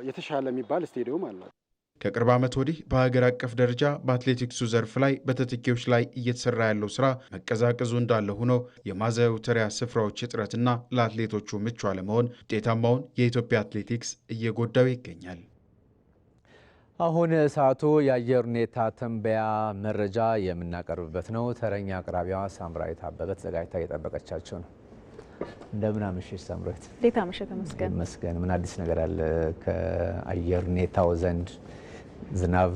የተሻለ የሚባል ስቴዲየም አላት። ከቅርብ ዓመት ወዲህ በሀገር አቀፍ ደረጃ በአትሌቲክሱ ዘርፍ ላይ በተተኪዎች ላይ እየተሰራ ያለው ስራ መቀዛቀዙ እንዳለ ሆኖ የማዘውተሪያ ስፍራዎች እጥረትና ለአትሌቶቹ ምቹ አለመሆን ውጤታማውን የኢትዮጵያ አትሌቲክስ እየጎዳው ይገኛል። አሁን ሰዓቱ የአየር ሁኔታ ትንበያ መረጃ የምናቀርብበት ነው። ተረኛ አቅራቢዋ ሳምራዊት አበበ ተዘጋጅታ እየጠበቀቻቸው ነው። እንደምን አመሸሽ ሳምራዊት? እንዴት አመሸ? ተመስገን መስገን። ምን አዲስ ነገር አለ ከአየር ሁኔታው ዘንድ? ዝናብ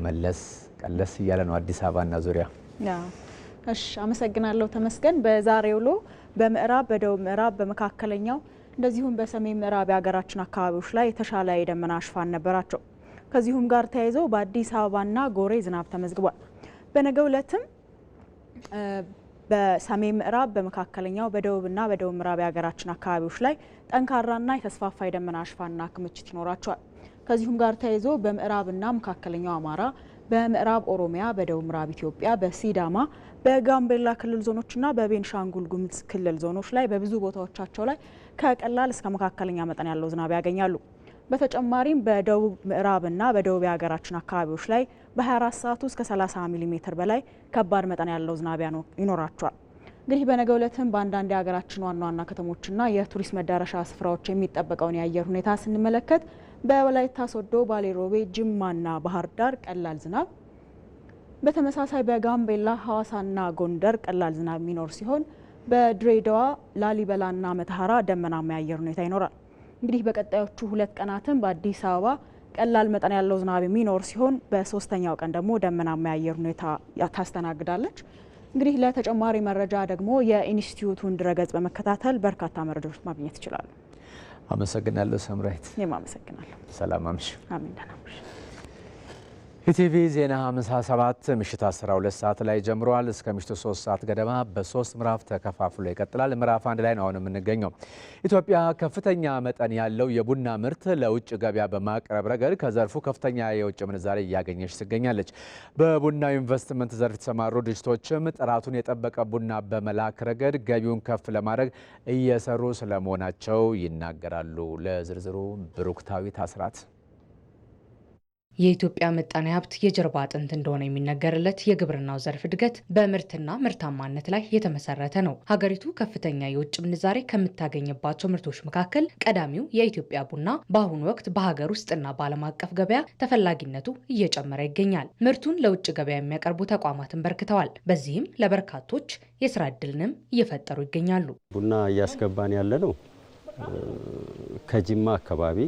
መለስ ቀለስ እያለ ነው አዲስ አበባና ዙሪያ። እሺ፣ አመሰግናለሁ ተመስገን። በዛሬው ውሎ በምዕራብ፣ በደቡብ ምዕራብ፣ በመካከለኛው እንደዚሁም በሰሜን ምዕራብ የሀገራችን አካባቢዎች ላይ የተሻለ የደመና ሽፋን ነበራቸው። ከዚሁም ጋር ተያይዞ በአዲስ አበባና ጎሬ ዝናብ ተመዝግቧል። በነገው ዕለትም በሰሜን ምዕራብ፣ በመካከለኛው፣ በደቡብና በደቡብ ምዕራብ የሀገራችን አካባቢዎች ላይ ጠንካራና የተስፋፋ የደመና ሽፋንና ክምችት ይኖራቸዋል። ከዚሁም ጋር ተያይዞ በምዕራብና መካከለኛው አማራ፣ በምዕራብ ኦሮሚያ፣ በደቡብ ምዕራብ ኢትዮጵያ፣ በሲዳማ፣ በጋምቤላ ክልል ዞኖችና በቤንሻንጉል ጉሙዝ ክልል ዞኖች ላይ በብዙ ቦታዎቻቸው ላይ ከቀላል እስከ መካከለኛ መጠን ያለው ዝናብ ያገኛሉ። በተጨማሪም በደቡብ ምዕራብና በደቡብ የሀገራችን አካባቢዎች ላይ በ24 ሰዓት ውስጥ ከ30 ሚሊ ሜትር በላይ ከባድ መጠን ያለው ዝናብ ይኖራቸዋል። እንግዲህ በነገው ዕለትም በአንዳንድ የሀገራችን ዋና ዋና ከተሞችና የቱሪስት መዳረሻ ስፍራዎች የሚጠበቀውን የአየር ሁኔታ ስንመለከት በወላይታ ሶዶ፣ ባሌ ሮቤ፣ ጅማና ባህር ዳር ቀላል ዝናብ፣ በተመሳሳይ በጋምቤላ ሐዋሳና ጎንደር ቀላል ዝናብ የሚኖር ሲሆን በድሬዳዋ ላሊበላና መተሐራ ደመናማ የአየር ሁኔታ ይኖራል። እንግዲህ በቀጣዮቹ 2 ቀናትም በአዲስ አበባ ቀላል መጠን ያለው ዝናብ የሚኖር ሲሆን በሶስተኛው ቀን ደግሞ ደመናማ የአየር ሁኔታ ታስተናግዳለች። እንግዲህ ለተጨማሪ መረጃ ደግሞ የኢንስቲትዩቱን ድረገጽ በመከታተል በርካታ መረጃዎች ማግኘት ይችላሉ። አመሰግናለሁ ሳምራዊት። እኔም አመሰግናለሁ። ሰላም አምሽ። አሜን። ደህና አምሽ። ኢቲቪ ዜና 57 ምሽት 12 ሰዓት ላይ ጀምሯል። እስከ ምሽቱ 3 ሰዓት ገደማ በ3 ምዕራፍ ተከፋፍሎ ይቀጥላል። ምዕራፍ 1 ላይ ነው አሁን የምንገኘው። ኢትዮጵያ ከፍተኛ መጠን ያለው የቡና ምርት ለውጭ ገበያ በማቅረብ ረገድ ከዘርፉ ከፍተኛ የውጭ ምንዛሬ እያገኘች ትገኛለች። በቡና ኢንቨስትመንት ዘርፍ የተሰማሩ ድርጅቶችም ጥራቱን የጠበቀ ቡና በመላክ ረገድ ገቢውን ከፍ ለማድረግ እየሰሩ ስለመሆናቸው ይናገራሉ። ለዝርዝሩ ብሩክታዊት አስራት። የኢትዮጵያ ምጣኔ ሀብት የጀርባ አጥንት እንደሆነ የሚነገርለት የግብርናው ዘርፍ እድገት በምርትና ምርታማነት ላይ የተመሰረተ ነው። ሀገሪቱ ከፍተኛ የውጭ ምንዛሬ ከምታገኝባቸው ምርቶች መካከል ቀዳሚው የኢትዮጵያ ቡና በአሁኑ ወቅት በሀገር ውስጥና በዓለም አቀፍ ገበያ ተፈላጊነቱ እየጨመረ ይገኛል። ምርቱን ለውጭ ገበያ የሚያቀርቡ ተቋማትን በርክተዋል። በዚህም ለበርካቶች የስራ እድልንም እየፈጠሩ ይገኛሉ። ቡና እያስገባን ያለ ነው ከጅማ አካባቢ፣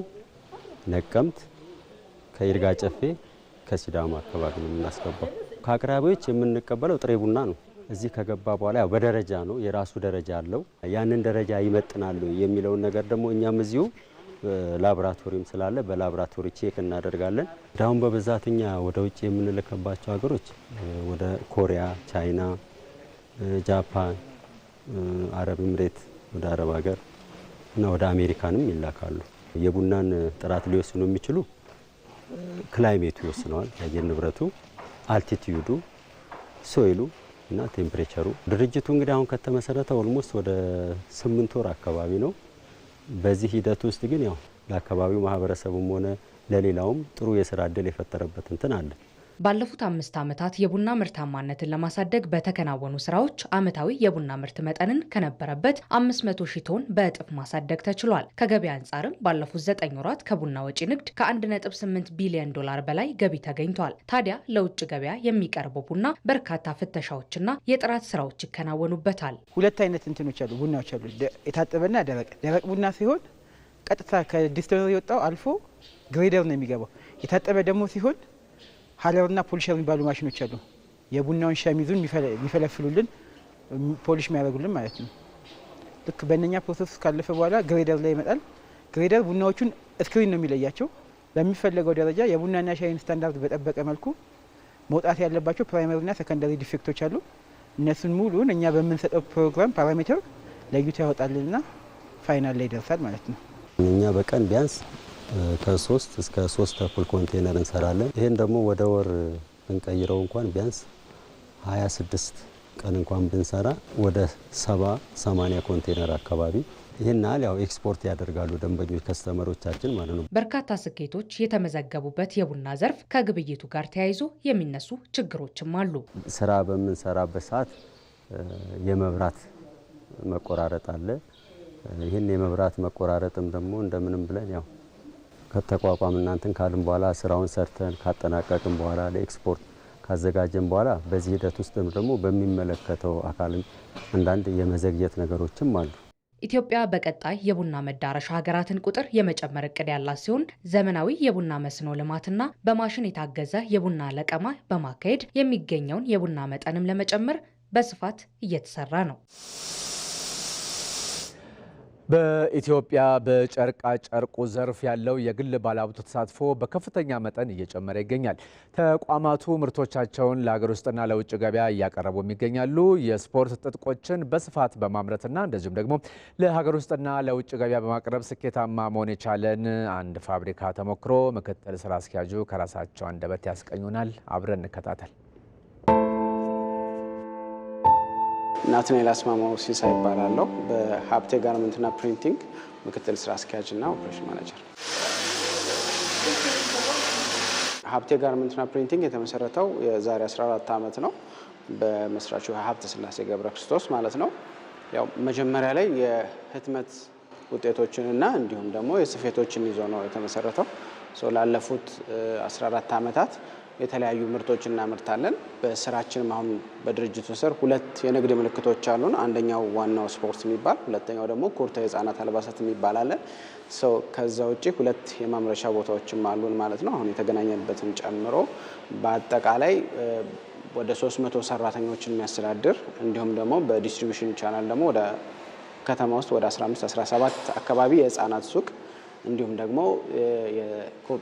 ነቀምት፣ ከይርጋ ጨፌ፣ ከሲዳማ አካባቢ ነው የምናስገባው። ከአቅራቢዎች የምንቀበለው ጥሬ ቡና ነው። እዚህ ከገባ በኋላ ያው በደረጃ ነው፣ የራሱ ደረጃ አለው። ያንን ደረጃ ይመጥናሉ የሚለውን ነገር ደግሞ እኛም እዚሁ ላቦራቶሪም ስላለ በላቦራቶሪ ቼክ እናደርጋለን። አሁን በብዛት እኛ ወደ ውጭ የምንልከባቸው ሀገሮች ወደ ኮሪያ፣ ቻይና፣ ጃፓን፣ አረብ ኤምሬት ወደ አረብ ሀገር እና ወደ አሜሪካንም ይላካሉ። የቡናን ጥራት ሊወስኑ የሚችሉ ክላይሜቱ ይወስነዋል። የአየር ንብረቱ፣ አልቲቲዩዱ፣ ሶይሉ እና ቴምፕሬቸሩ። ድርጅቱ እንግዲህ አሁን ከተመሰረተ ኦልሞስት ወደ 8 ወር አካባቢ ነው። በዚህ ሂደት ውስጥ ግን ያው ለአካባቢው ማህበረሰቡም ሆነ ለሌላውም ጥሩ የስራ እድል የፈጠረበት እንትን አለ። ባለፉት 5 ዓመታት የቡና ምርታማነትን ለማሳደግ በተከናወኑ ስራዎች ዓመታዊ የቡና ምርት መጠንን ከነበረበት 500 ሺህ ቶን በእጥፍ ማሳደግ ተችሏል። ከገበያ አንጻርም ባለፉት 9 ወራት ከቡና ወጪ ንግድ ከ1.8 ቢሊዮን ዶላር በላይ ገቢ ተገኝቷል። ታዲያ ለውጭ ገበያ የሚቀርበው ቡና በርካታ ፍተሻዎችና የጥራት ስራዎች ይከናወኑበታል። ሁለት አይነት እንትኖች አሉ፣ ቡናዎች አሉ፣ የታጠበና ደረቅ። ደረቅ ቡና ሲሆን ቀጥታ ከዲስቲለሪ የወጣው አልፎ ግሬደር ነው የሚገባው። የታጠበ ደግሞ ሲሆን ሀለርና ፖሊሸር የሚባሉ ማሽኖች አሉ። የቡናውን ሸሚዙን የሚፈለፍሉልን ፖሊሽ የሚያደርጉልን ማለት ነው። ልክ በእነኛ ፕሮሰስ ካለፈ በኋላ ግሬደር ላይ ይመጣል። ግሬደር ቡናዎቹን ስክሪን ነው የሚለያቸው። በሚፈለገው ደረጃ የቡናና ሻይን ስታንዳርድ በጠበቀ መልኩ መውጣት ያለባቸው ፕራይመሪና ሰከንዳሪ ዲፌክቶች አሉ። እነሱን ሙሉን እኛ በምንሰጠው ፕሮግራም ፓራሜትር ለይቶ ያወጣልንና ፋይናል ላይ ይደርሳል ማለት ነው። እኛ በቀን ቢያንስ ከ3 እስከ 3 ተኩል ኮንቴነር እንሰራለን። ይሄን ደግሞ ወደ ወር ብንቀይረው እንኳን ቢያንስ 26 ቀን እንኳን ብንሰራ ወደ 70-80 ኮንቴነር አካባቢ ይህን ያው ኤክስፖርት ያደርጋሉ ደንበኞች ከስተመሮቻችን ማለት ነው። በርካታ ስኬቶች የተመዘገቡበት የቡና ዘርፍ ከግብይቱ ጋር ተያይዞ የሚነሱ ችግሮችም አሉ። ስራ በምንሰራበት ሰዓት የመብራት መቆራረጥ አለ። ይህን የመብራት መቆራረጥም ደግሞ እንደምንም ብለን ያው ከተቋቋም እናንተን ካልን በኋላ ስራውን ሰርተን ካጠናቀቅን በኋላ ለኤክስፖርት ካዘጋጀን በኋላ በዚህ ሂደት ውስጥ ደግሞ በሚመለከተው አካልም አንዳንድ የመዘግየት ነገሮችም አሉ። ኢትዮጵያ በቀጣይ የቡና መዳረሻ ሀገራትን ቁጥር የመጨመር እቅድ ያላት ሲሆን ዘመናዊ የቡና መስኖ ልማትና በማሽን የታገዘ የቡና ለቀማ በማካሄድ የሚገኘውን የቡና መጠንም ለመጨመር በስፋት እየተሰራ ነው። በኢትዮጵያ በጨርቃ ጨርቁ ዘርፍ ያለው የግል ባለሀብቱ ተሳትፎ በከፍተኛ መጠን እየጨመረ ይገኛል። ተቋማቱ ምርቶቻቸውን ለሀገር ውስጥና ለውጭ ገበያ እያቀረቡ ይገኛሉ። የስፖርት ትጥቆችን በስፋት በማምረትና እንደዚሁም ደግሞ ለሀገር ውስጥና ለውጭ ገበያ በማቅረብ ስኬታማ መሆን የቻለን አንድ ፋብሪካ ተሞክሮ ምክትል ስራ አስኪያጁ ከራሳቸው አንደበት ያስቀኙናል። አብረን እንከታተል። ናትናኤል አስማማው ሲሳ ይባላለሁ። በሀብቴ ጋርመንትና ፕሪንቲንግ ምክትል ስራ አስኪያጅና ኦፕሬሽን ማኔጀር። ሀብቴ ጋርመንትና ፕሪንቲንግ የተመሰረተው የዛሬ 14 ዓመት ነው። በመስራቹ ሀብተ ስላሴ ገብረ ክርስቶስ ማለት ነው። ያው መጀመሪያ ላይ የህትመት ውጤቶችንና እንዲሁም ደግሞ የስፌቶችን ይዞ ነው የተመሰረተው። ላለፉት 14 ዓመታት የተለያዩ ምርቶችን እናመርታለን። በስራችንም አሁን በድርጅቱ ስር 2 የንግድ ምልክቶች አሉን። አንደኛው ዋናው ስፖርት የሚባል፣ ሁለተኛው ደግሞ ኩርታ የህፃናት አልባሳት የሚባል አለን። ከዛ ውጭ 2 የማምረቻ ቦታዎችም አሉን ማለት ነው። አሁን የተገናኘንበትን ጨምሮ በአጠቃላይ ወደ 300 ሰራተኞችን የሚያስተዳድር እንዲሁም ደግሞ በዲስትሪቢዩሽን ቻናል ደግሞ ወደ ከተማ ውስጥ ወደ 15-17 አካባቢ የህፃናት ሱቅ እንዲሁም ደግሞ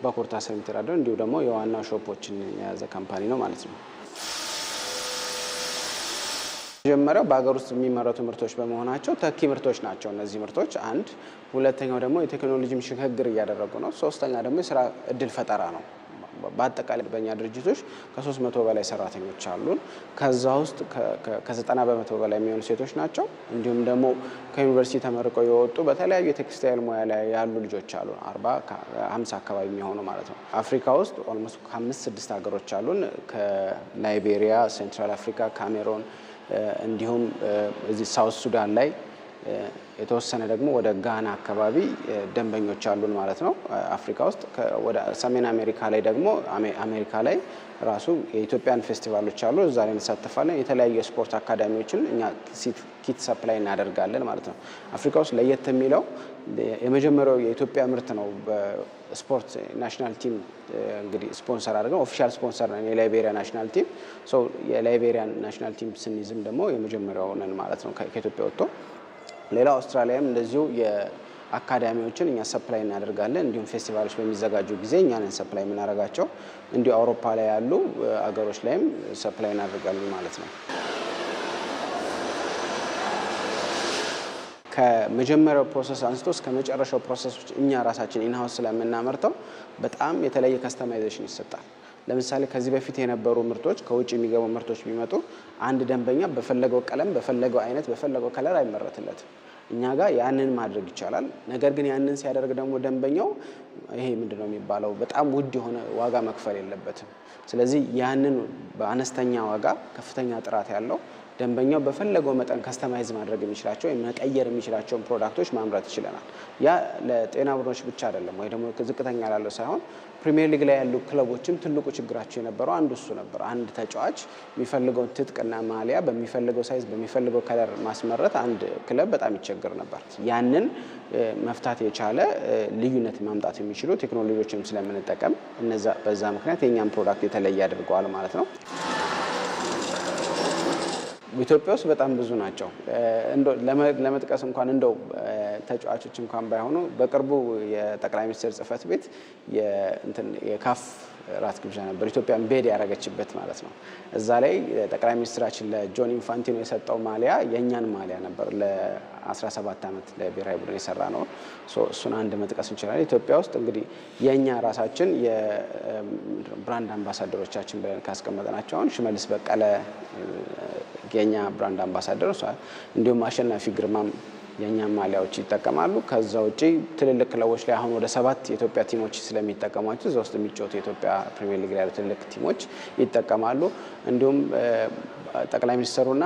በኮርታ ስር የሚተዳደር እንዲሁም ደግሞ የዋና ሾፖችን የያዘ ካምፓኒ ነው ማለት ነው። መጀመሪያው በሀገር ውስጥ የሚመረቱ ምርቶች በመሆናቸው ተኪ ምርቶች ናቸው እነዚህ ምርቶች አንድ። ሁለተኛው ደግሞ የቴክኖሎጂም ሽግግር እያደረጉ ነው። ሶስተኛ ደግሞ የስራ እድል ፈጠራ ነው። በአጠቃላይ በእኛ ድርጅቶች ከ300 በላይ ሰራተኞች አሉን። ከዛ ውስጥ ከ90% በላይ የሚሆኑ ሴቶች ናቸው። እንዲሁም ደግሞ ከዩኒቨርሲቲ ተመርቀው የወጡ በተለያዩ የቴክስታይል ሙያ ላይ ያሉ ልጆች አሉ። 40-50 አካባቢ የሚሆኑ ማለት ነው። አፍሪካ ውስጥ ኦልሞስት ከ5-6 ሀገሮች አሉን። ከላይቤሪያ፣ ሴንትራል አፍሪካ፣ ካሜሮን እንዲሁም እዚህ ሳውት ሱዳን ላይ የተወሰነ ደግሞ ወደ ጋና አካባቢ ደንበኞች አሉን ማለት ነው። አፍሪካ ውስጥ ወደ ሰሜን አሜሪካ ላይ ደግሞ አሜሪካ ላይ ራሱ የኢትዮጵያን ፌስቲቫሎች አሉ። እዛ ላይ እንሳተፋለን። የተለያዩ የስፖርት አካዳሚዎችን እኛ ኪት ሰፕላይ እናደርጋለን ማለት ነው። አፍሪካ ውስጥ ለየት የሚለው የመጀመሪያው የኢትዮጵያ ምርት ነው። በስፖርት ናሽናል ቲም እንግዲህ ስፖንሰር አድርገን ኦፊሻል ስፖንሰር ነን የላይቤሪያ ናሽናል ቲም። የላይቤሪያን ናሽናል ቲም ስንይዝም ደግሞ የመጀመሪያው ነን ማለት ነው ከኢትዮጵያ ወጥቶ። ሌላው አውስትራሊያም እንደዚሁ የአካዳሚዎችን እኛ ሰፕላይ እናደርጋለን። እንዲሁም ፌስቲቫሎች በሚዘጋጁ ጊዜ እኛንን ሰፕላይ የምናደርጋቸው። እንዲሁ አውሮፓ ላይ ያሉ አገሮች ላይም ሰፕላይ እናደርጋለን ማለት ነው። ከመጀመሪያው ፕሮሰስ አንስቶ እስከ መጨረሻው ፕሮሰሶች እኛ ራሳችን ኢንሃውስ ስለምናመርተው በጣም የተለየ ከስተማይዜሽን ይሰጣል። ለምሳሌ ከዚህ በፊት የነበሩ ምርቶች ከውጭ የሚገቡ ምርቶች ቢመጡ አንድ ደንበኛ በፈለገው ቀለም፣ በፈለገው አይነት፣ በፈለገው ከለር አይመረትለትም። እኛ ጋር ያንን ማድረግ ይቻላል። ነገር ግን ያንን ሲያደርግ ደግሞ ደንበኛው ይሄ ምንድነው የሚባለው በጣም ውድ የሆነ ዋጋ መክፈል የለበትም። ስለዚህ ያንን በአነስተኛ ዋጋ ከፍተኛ ጥራት ያለው ደንበኛው በፈለገው መጠን ከስተማይዝ ማድረግ የሚችላቸው ወይም መቀየር የሚችላቸውን ፕሮዳክቶች ማምረት ይችላል። ያ ለጤና ቡድኖች ብቻ አይደለም፣ ወይ ደግሞ ዝቅተኛ ላለው ሳይሆን ፕሪሚየር ሊግ ላይ ያሉ ክለቦችም ትልቁ ችግራቸው የነበረው አንዱ እሱ ነበር። አንድ ተጫዋች የሚፈልገውን ትጥቅና ማሊያ በሚፈልገው ሳይዝ በሚፈልገው ከለር ማስመረት አንድ ክለብ በጣም ይቸገር ነበር። ያንን መፍታት የቻለ ልዩነት ማምጣት የሚችሉ ቴክኖሎጂዎችንም ስለምንጠቀም በዛ ምክንያት የኛም ፕሮዳክት የተለየ አድርገዋል ማለት ነው። ኢትዮጵያ ውስጥ በጣም ብዙ ናቸው። ለመጥቀስ እንኳን እንደው ተጫዋቾች እንኳን ባይሆኑ በቅርቡ የጠቅላይ ሚኒስትር ጽህፈት ቤት የካፍ ራት ግብዣ ነበር፣ ኢትዮጵያ ቤድ ያደረገችበት ማለት ነው። እዛ ላይ ጠቅላይ ሚኒስትራችን ለጆን ኢንፋንቲኖ የሰጠው ማሊያ የእኛን ማሊያ ነበር። ለ17 ዓመት ለብሔራዊ ቡድን የሰራ ነው። እሱን አንድ መጥቀስ እንችላለን። ኢትዮጵያ ውስጥ እንግዲህ የእኛ ራሳችን የብራንድ አምባሳደሮቻችን ብለን ካስቀመጥናቸው አሁን ሽመልስ በቀለ የኛ ብራንድ አምባሳደር፣ እንዲሁም አሸናፊ ግርማም የኛ ማሊያዎች ይጠቀማሉ። ከዛ ውጪ ትልልቅ ክለቦች ላይ አሁን ወደ 7 የኢትዮጵያ ቲሞች ስለሚጠቀሟቸው እዛ ውስጥ የሚጫወቱ የኢትዮጵያ ፕሪሚየር ሊግ ያሉ ትልልቅ ቲሞች ይጠቀማሉ። እንዲሁም ጠቅላይ ሚኒስትሩና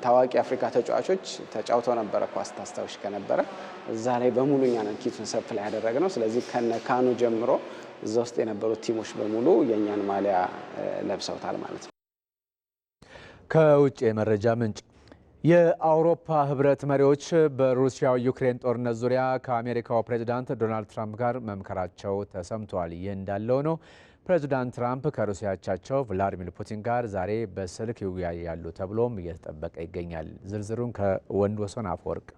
ታዋቂ አፍሪካ ተጫዋቾች ተጫውተው ነበረ። ኳስ ታስታውሽ ከነበረ እዛ ላይ በሙሉ እኛ ነን ኪቱን ሰፕላይ ያደረግነው። ስለዚህ ከካኑ ጀምሮ እዛ ውስጥ የነበሩት ቲሞች በሙሉ የኛን ማሊያ ለብሰውታል ማለት ነው። ከውጭ የመረጃ ምንጭ የአውሮፓ ህብረት መሪዎች በሩሲያ ዩክሬን ጦርነት ዙሪያ ከአሜሪካው ፕሬዚዳንት ዶናልድ ትራምፕ ጋር መምከራቸው ተሰምቷል። ይህ እንዳለው ነው ፕሬዚዳንት ትራምፕ ከሩሲያ አቻቸው ቭላዲሚር ፑቲን ጋር ዛሬ በስልክ ይወያያሉ ተብሎም እየተጠበቀ ይገኛል። ዝርዝሩን ከወንድወሰን አፈወርቅ።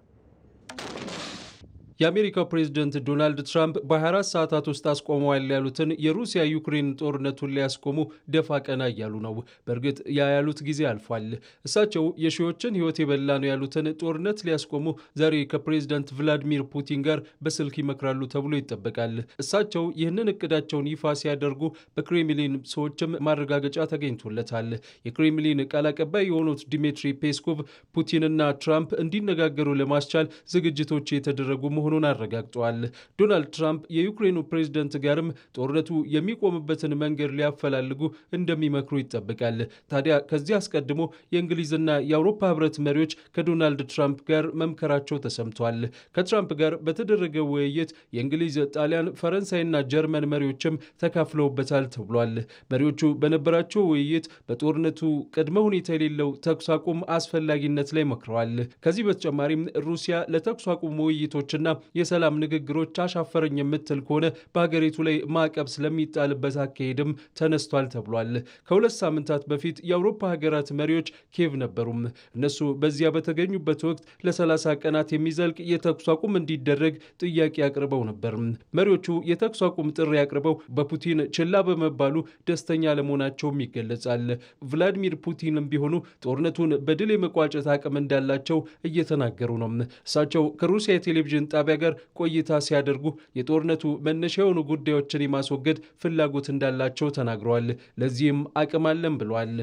የአሜሪካው ፕሬዝደንት ዶናልድ ትራምፕ በ24 ሰዓታት ውስጥ አስቆመዋል ያሉትን የሩሲያ ዩክሬን ጦርነቱን ሊያስቆሙ ደፋ ቀና እያሉ ነው። በእርግጥ ያ ያሉት ጊዜ አልፏል። እሳቸው የሺዎችን ህይወት የበላ ነው ያሉትን ጦርነት ሊያስቆሙ ዛሬ ከፕሬዝደንት ቭላዲሚር ፑቲን ጋር በስልክ ይመክራሉ ተብሎ ይጠበቃል። እሳቸው ይህንን እቅዳቸውን ይፋ ሲያደርጉ በክሬምሊን ሰዎችም ማረጋገጫ ተገኝቶለታል። የክሬምሊን ቃል አቀባይ የሆኑት ዲሚትሪ ፔስኮቭ ፑቲንና ትራምፕ እንዲነጋገሩ ለማስቻል ዝግጅቶች የተደረጉ መሆኑን አረጋግጠዋል። ዶናልድ ትራምፕ የዩክሬኑ ፕሬዝደንት ጋርም ጦርነቱ የሚቆምበትን መንገድ ሊያፈላልጉ እንደሚመክሩ ይጠበቃል። ታዲያ ከዚህ አስቀድሞ የእንግሊዝና የአውሮፓ ህብረት መሪዎች ከዶናልድ ትራምፕ ጋር መምከራቸው ተሰምቷል። ከትራምፕ ጋር በተደረገ ውይይት የእንግሊዝ፣ ጣሊያን፣ ፈረንሳይና ጀርመን መሪዎችም ተካፍለውበታል ተብሏል። መሪዎቹ በነበራቸው ውይይት በጦርነቱ ቅድመ ሁኔታ የሌለው ተኩስ አቁም አስፈላጊነት ላይ መክረዋል። ከዚህ በተጨማሪም ሩሲያ ለተኩስ አቁም ውይይቶችና የሰላም ንግግሮች አሻፈረኝ የምትል ከሆነ በሀገሪቱ ላይ ማዕቀብ ስለሚጣልበት አካሄድም ተነስቷል ተብሏል። ከ2 ሳምንታት በፊት የአውሮፓ ሀገራት መሪዎች ኪየቭ ነበሩም። እነሱ በዚያ በተገኙበት ወቅት ለ30 ቀናት የሚዘልቅ የተኩስ አቁም እንዲደረግ ጥያቄ አቅርበው ነበር። መሪዎቹ የተኩስ አቁም ጥሪ አቅርበው በፑቲን ችላ በመባሉ ደስተኛ ለመሆናቸውም ይገለጻል። ቭላዲሚር ፑቲንም ቢሆኑ ጦርነቱን በድል የመቋጨት አቅም እንዳላቸው እየተናገሩ ነው። እሳቸው ከሩሲያ ቴሌቪዥን ጣቢያ ጋር ቆይታ ሲያደርጉ የጦርነቱ መነሻ የሆኑ ጉዳዮችን የማስወገድ ፍላጎት እንዳላቸው ተናግረዋል። ለዚህም አቅም አለን ብለዋል።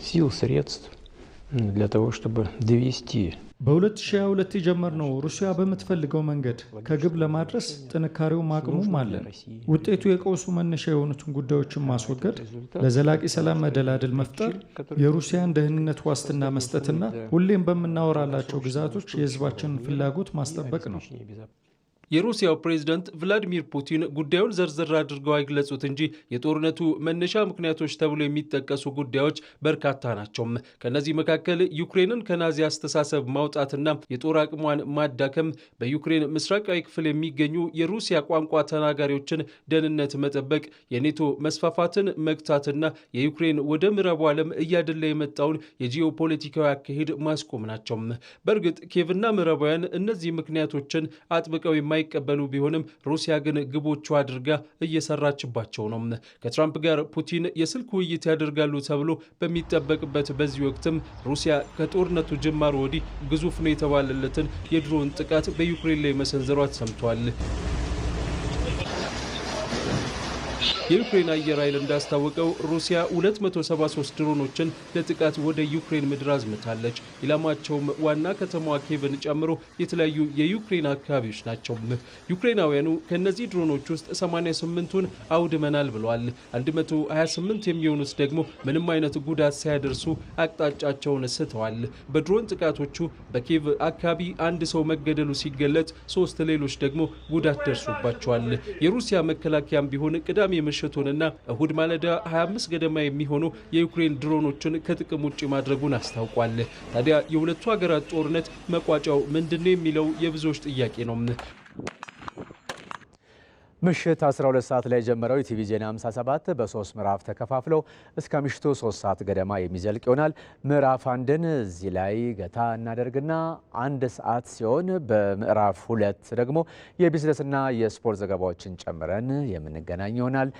сил, средств для того, чтобы довести በ2022 የጀመርነው ሩሲያ በምትፈልገው መንገድ ከግብ ለማድረስ ጥንካሬውም አቅሙም አለን። ውጤቱ የቀውሱ መነሻ የሆኑትን ጉዳዮችን ማስወገድ፣ ለዘላቂ ሰላም መደላድል መፍጠር፣ የሩሲያን ደህንነት ዋስትና መስጠትና ሁሌም በምናወራላቸው ግዛቶች የህዝባችንን ፍላጎት ማስጠበቅ ነው። የሩሲያው ፕሬዝዳንት ቭላዲሚር ፑቲን ጉዳዩን ዘርዘር አድርገው አይግለጹት እንጂ የጦርነቱ መነሻ ምክንያቶች ተብሎ የሚጠቀሱ ጉዳዮች በርካታ ናቸው። ከነዚህ መካከል ዩክሬንን ከናዚ አስተሳሰብ ማውጣትና የጦር አቅሟን ማዳከም፣ በዩክሬን ምስራቃዊ ክፍል የሚገኙ የሩሲያ ቋንቋ ተናጋሪዎችን ደህንነት መጠበቅ፣ የኔቶ መስፋፋትን መግታትና የዩክሬን ወደ ምዕራቡ ዓለም እያደላ የመጣውን የጂኦፖለቲካዊ አካሄድ ማስቆም ናቸው። በእርግጥ ኪየቭና ምዕራባውያን እነዚህ ምክንያቶችን አጥብቀው የማይቀበሉ ቢሆንም ሩሲያ ግን ግቦቹ አድርጋ እየሰራችባቸው ነው። ከትራምፕ ጋር ፑቲን የስልክ ውይይት ያደርጋሉ ተብሎ በሚጠበቅበት በዚህ ወቅትም ሩሲያ ከጦርነቱ ጅማሮ ወዲህ ግዙፍ ነው የተባለለትን የድሮን ጥቃት በዩክሬን ላይ መሰንዘሯ ተሰምቷል። የዩክሬን አየር ኃይል እንዳስታወቀው ሩሲያ 273 ድሮኖችን ለጥቃት ወደ ዩክሬን ምድር አዝምታለች። ኢላማቸውም ዋና ከተማዋ ኪየቭን ጨምሮ የተለያዩ የዩክሬን አካባቢዎች ናቸው። ዩክሬናውያኑ ከእነዚህ ድሮኖች ውስጥ 88ቱን አውድመናል ብለዋል። 128 የሚሆኑት ደግሞ ምንም አይነት ጉዳት ሳያደርሱ አቅጣጫቸውን ስተዋል። በድሮን ጥቃቶቹ በኪየቭ አካባቢ አንድ ሰው መገደሉ ሲገለጽ፣ 3 ሌሎች ደግሞ ጉዳት ደርሶባቸዋል። የሩሲያ መከላከያም ቢሆን ቅዳሜ ምሽቱንና እሁድ ማለዳ 25 ገደማ የሚሆኑ የዩክሬን ድሮኖችን ከጥቅም ውጭ ማድረጉን አስታውቋል። ታዲያ የሁለቱ ሀገራት ጦርነት መቋጫው ምንድነው የሚለው የብዙዎች ጥያቄ ነው። ምሽት 12 ሰዓት ላይ የጀመረው የቲቪ ዜና 57 በ3 ምዕራፍ ተከፋፍለው እስከ ምሽቱ 3 ሰዓት ገደማ የሚዘልቅ ይሆናል። ምዕራፍ አንድን እዚህ ላይ ገታ እናደርግና 1 ሰዓት ሲሆን በምዕራፍ 2 ደግሞ የቢዝነስና የስፖርት ዘገባዎችን ጨምረን የምንገናኝ ይሆናል።